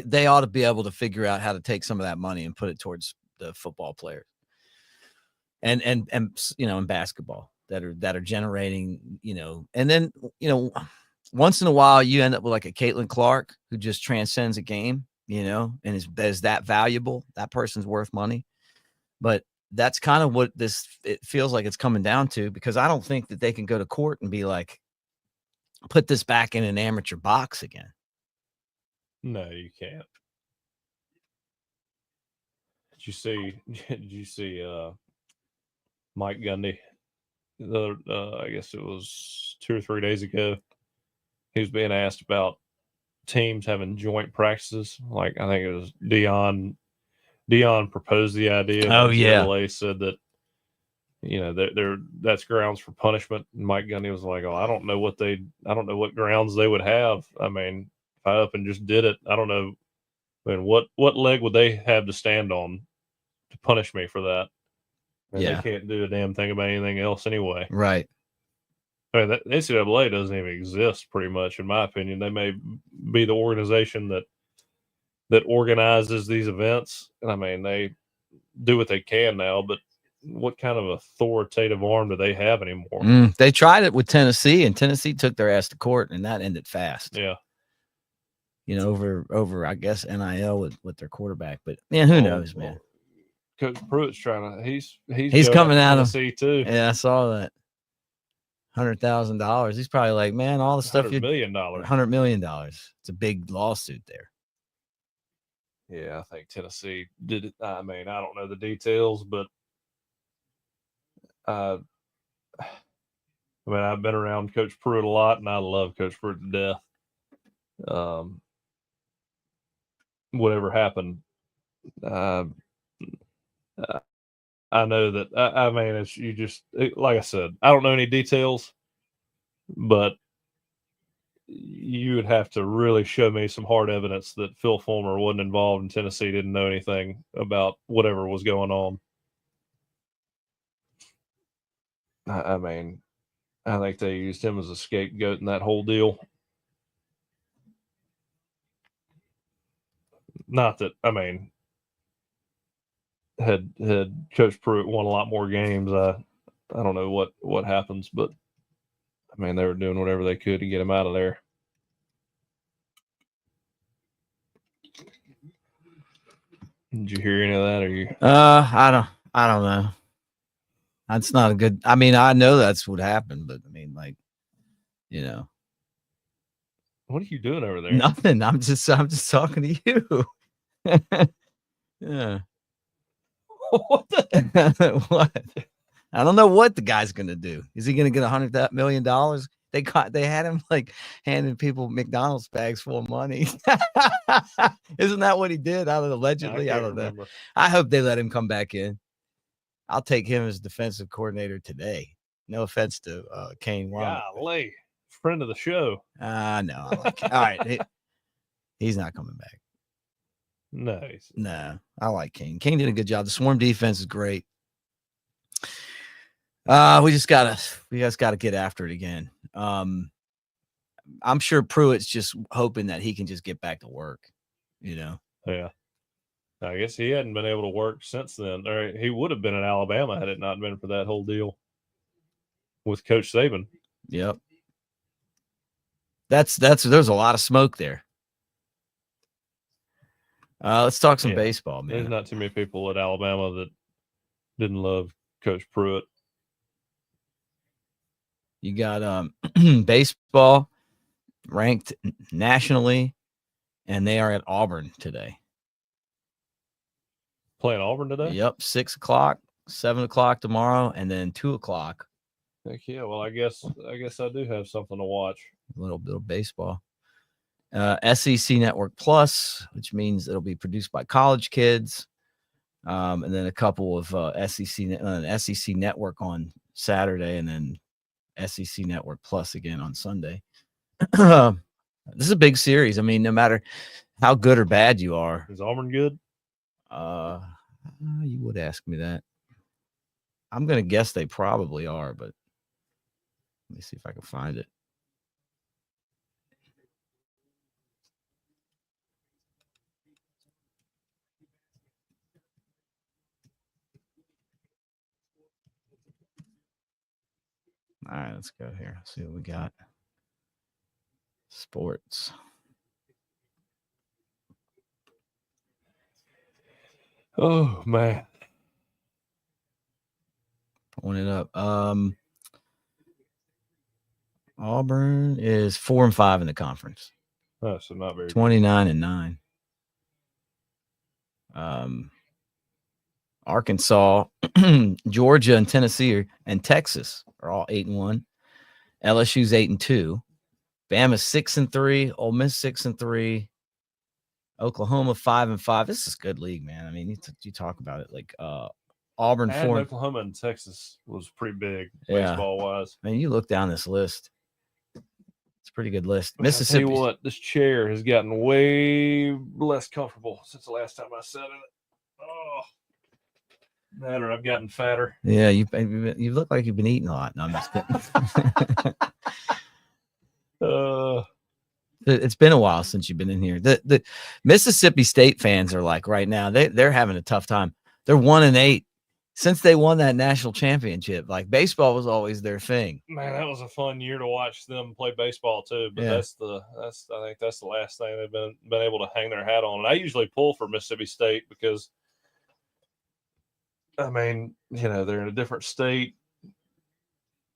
They ought to be able to figure out how to take some of that money and put it towards the football players and in basketball that are generating, and then, once in a while you end up with like a Caitlin Clark who just transcends a game, and is that valuable. That person's worth money. But that's kind of what it feels like it's coming down to, because I don't think that they can go to court and be like, put this back in an amateur box again. No, you can't. Did you see Mike Gundy? I guess it was 2 or 3 days ago. He was being asked about teams having joint practices. Like, I think it was Dion proposed the idea. Oh, yeah. NCAA said that, that's grounds for punishment. And Mike Gundy was like, "Oh, I don't know what grounds they would have. I mean, if I up and just did it, I don't know. I mean, what leg would they have to stand on to punish me for that? And Yeah. they can't do a damn thing about anything else anyway." Right. I mean, the NCAA doesn't even exist, pretty much, in my opinion. They may be the organization that organizes these events, and I mean, they do what they can now, but what kind of authoritative arm do they have anymore? They tried it with Tennessee, and Tennessee took their ass to court, and that ended fast. Yeah. Over I guess NIL with their quarterback, but man, who knows, man. Coach Pruitt's trying to. He's coming out of Tennessee too. Yeah, I saw that. $100,000. He's probably like, man, all the stuff $100 million. $100 million. It's a big lawsuit there. Yeah, I think Tennessee did it. I mean, I don't know the details, but I mean, I've been around Coach Pruitt a lot, and I love Coach Pruitt to death. Whatever happened, I know that. I mean, it's like I said, I don't know any details, but you would have to really show me some hard evidence that Phil Fulmer wasn't involved and Tennessee didn't know anything about whatever was going on. I mean, I think they used him as a scapegoat in that whole deal. Not that, I mean, had Coach Pruitt won a lot more games, I don't know what happens, but I mean, they were doing whatever they could to get him out of there. Did you hear any of that? Or you? I don't know. That's not a good. I mean, I know that's what happened, but I mean, like, What are you doing over there? Nothing. I'm just talking to you. Yeah. What? I don't know what the guy's gonna do. Is he gonna get $100 million? They had him like handing people McDonald's bags full of money. Isn't that what he did? Allegedly, I don't know. I hope they let him come back in. I'll take him as defensive coordinator today. No offense to Kane Wommack. Golly, friend of the show. No, I like it. All right, he's not coming back. No, I like Kane. Kane did a good job. The swarm defense is great. We just gotta get after it again. I'm sure Pruitt's just hoping that he can just get back to work. Yeah. I guess he hadn't been able to work since then. Or he would have been in Alabama had it not been for that whole deal with Coach Saban. Yep. There's a lot of smoke there. Let's talk some baseball, man. There's not too many people at Alabama that didn't love Coach Pruitt. You got baseball ranked nationally, and they are at Auburn today. Playing Auburn today? Yep, 6 o'clock, 7 o'clock tomorrow, and then 2 o'clock. Heck yeah! Well, I guess I do have something to watch. A little bit of baseball. SEC Network Plus, which means it'll be produced by college kids, and then a couple of SEC Network on Saturday, and then SEC Network Plus again on Sunday. This is a big series. I mean, no matter how good or bad you are. Is Auburn good? You would ask me that. I'm going to guess they probably are, but let me see if I can find it. All right, let's go here. Let's see what we got. Sports. Oh man. Pulling it up. Auburn is 4-5 in the conference. Oh, so not very 29-9. Arkansas, Georgia, and Tennessee and Texas are all 8-1. LSU's 8-2. Bama's 6-3. Ole Miss 6-3. Oklahoma 5-5. This is a good league, man. I mean, you talk about it like Auburn Adding 4. Oklahoma and Texas was pretty big Yeah. baseball wise. I mean, you look down this list. It's a pretty good list. Man, Mississippi. I'll tell you what, this chair has gotten way less comfortable since the last time I sat in it. Oh, matter. I've gotten fatter. Yeah, you look like you've been eating a lot. No, I'm just kidding. It's been a while since you've been in here. The Mississippi State fans are like right now, they're having a tough time. They're 1-8 since they won that national championship. Like baseball was always their thing. Man, that was a fun year to watch them play baseball too. But Yeah. I think that's the last thing they've been able to hang their hat on. And I usually pull for Mississippi State because, I mean, they're in a different state.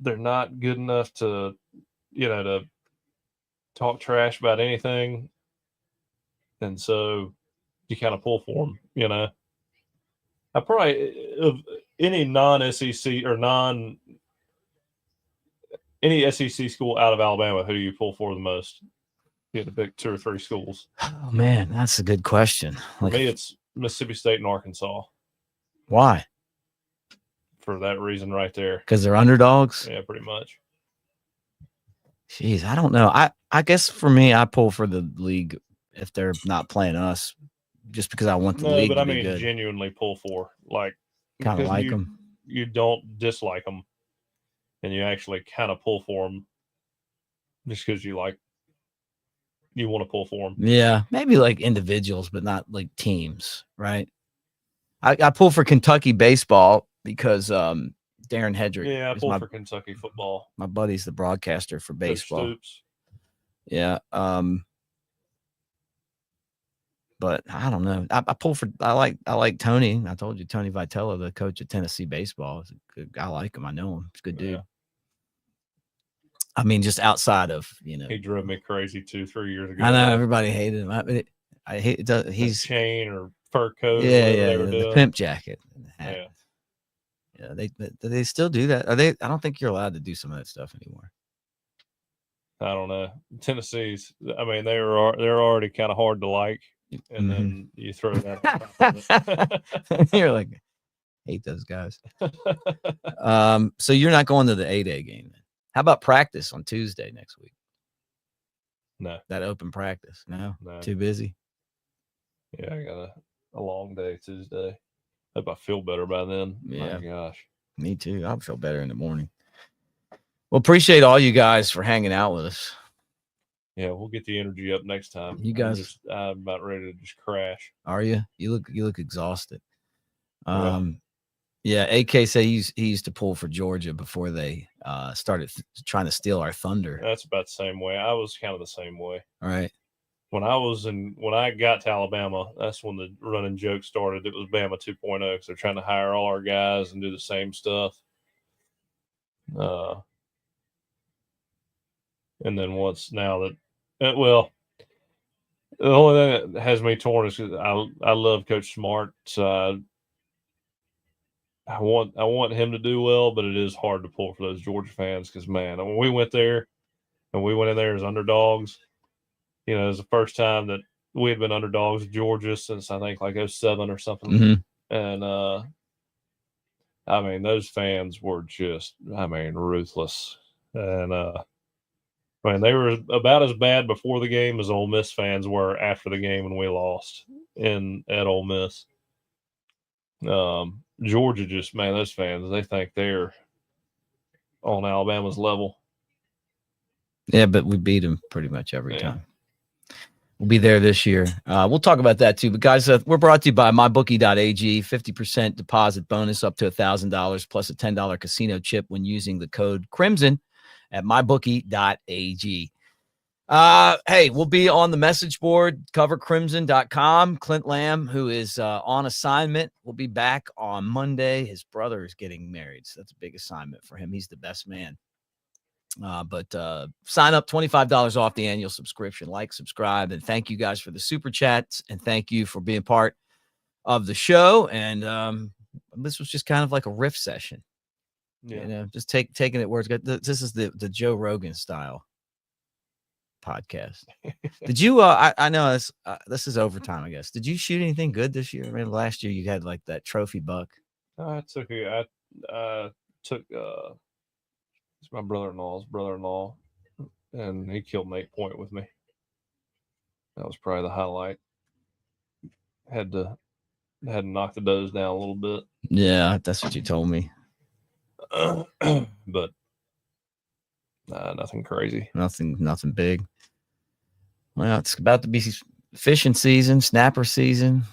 They're not good enough to talk trash about anything, and so you kind of pull for them. I probably of any non-SEC or any SEC school out of Alabama, who do you pull for the most? You had to pick 2 or 3 schools. Oh man, that's a good question. For me, it's Mississippi State and Arkansas. Why? For that reason, right there. Because they're underdogs. Yeah, pretty much. Jeez, I don't know. I guess for me, I pull for the league if they're not playing us, just because I want the league to be good. Genuinely pull for, like, kind of like them. You don't dislike them, and you actually kind of pull for them just because you want to pull for them. Yeah, maybe like individuals, but not like teams, right? I pull for Kentucky baseball because Darren Hedrick. Yeah, I pull for Kentucky football. My buddy's the broadcaster for baseball. Stoops. Yeah. But I don't know. I pull for. I like Tony. I told you Tony Vitello, the coach of Tennessee baseball. I like him. I know him. He's a good dude. Yeah. I mean, just outside of he drove me crazy 2-3 years ago. I know everybody hated him. I hate. He's chain or fur coat. Yeah. The pimp jacket. Yeah. Yeah, they still do that. Are they? I don't think you're allowed to do some of that stuff anymore. I don't know. Tennessee's. I mean, they're already kind of hard to like, and then you throw that. You're like, hate those guys. So you're not going to the 8A game then? How about practice on Tuesday next week? No, that open practice. No, too busy. Yeah, I got a long day Tuesday. Hope I feel better by then. Yeah. My gosh. Me too. I'll feel better in the morning. Well, appreciate all you guys for hanging out with us. Yeah, we'll get the energy up next time. You guys, I'm about ready to just crash. Are you? You look exhausted. Yeah. AK said he used to pull for Georgia before they started trying to steal our thunder. That's about the same way. I was kind of the same way. All right. When I got to Alabama, that's when the running joke started. It was Bama 2.0 because they're trying to hire all our guys and do the same stuff. And then the only thing that has me torn is because I love Coach Smart, so I want him to do well, but it is hard to pull for those Georgia fans because, man, when we went there and we went in there as underdogs, it was the first time that we had been underdogs of Georgia since I think like 2007 or something. Mm-hmm. And I mean, those fans were just, ruthless. And they were about as bad before the game as Ole Miss fans were after the game when we lost at Ole Miss. Georgia just, man, those fans, they think they're on Alabama's level. Yeah, but we beat them pretty much every time. We'll be there this year. We'll talk about that too. But guys, we're brought to you by mybookie.ag. 50% deposit bonus up to $1,000 plus a $10 casino chip when using the code Crimson at mybookie.ag. Hey, we'll be on the message board, covercrimson.com. Clint Lamb, who is on assignment, will be back on Monday. His brother is getting married, so that's a big assignment for him. He's the best man. But sign up, $25 off the annual subscription. Like, subscribe, and thank you guys for the super chats, and thank you for being part of the show. And this was just kind of like a riff session. Yeah. You know, just taking it where it's good. This is the Joe Rogan style podcast. Did you I know this is overtime, I guess. Did you shoot anything good this year? I mean, last year you had like that trophy buck. I took it's my brother-in-law's brother-in-law, and he killed an 8-point with me. That was probably the highlight. Had to knock the does down a little bit. Yeah, that's what you told me. But nothing crazy. Nothing big. Well, it's about to be fishing season, snapper season.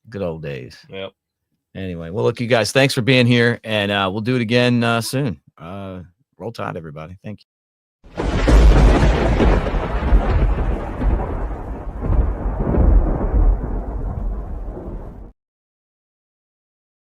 Good old days. Yep. Anyway, well, look, you guys, thanks for being here, and we'll do it again soon. Roll Tide, everybody. Thank you.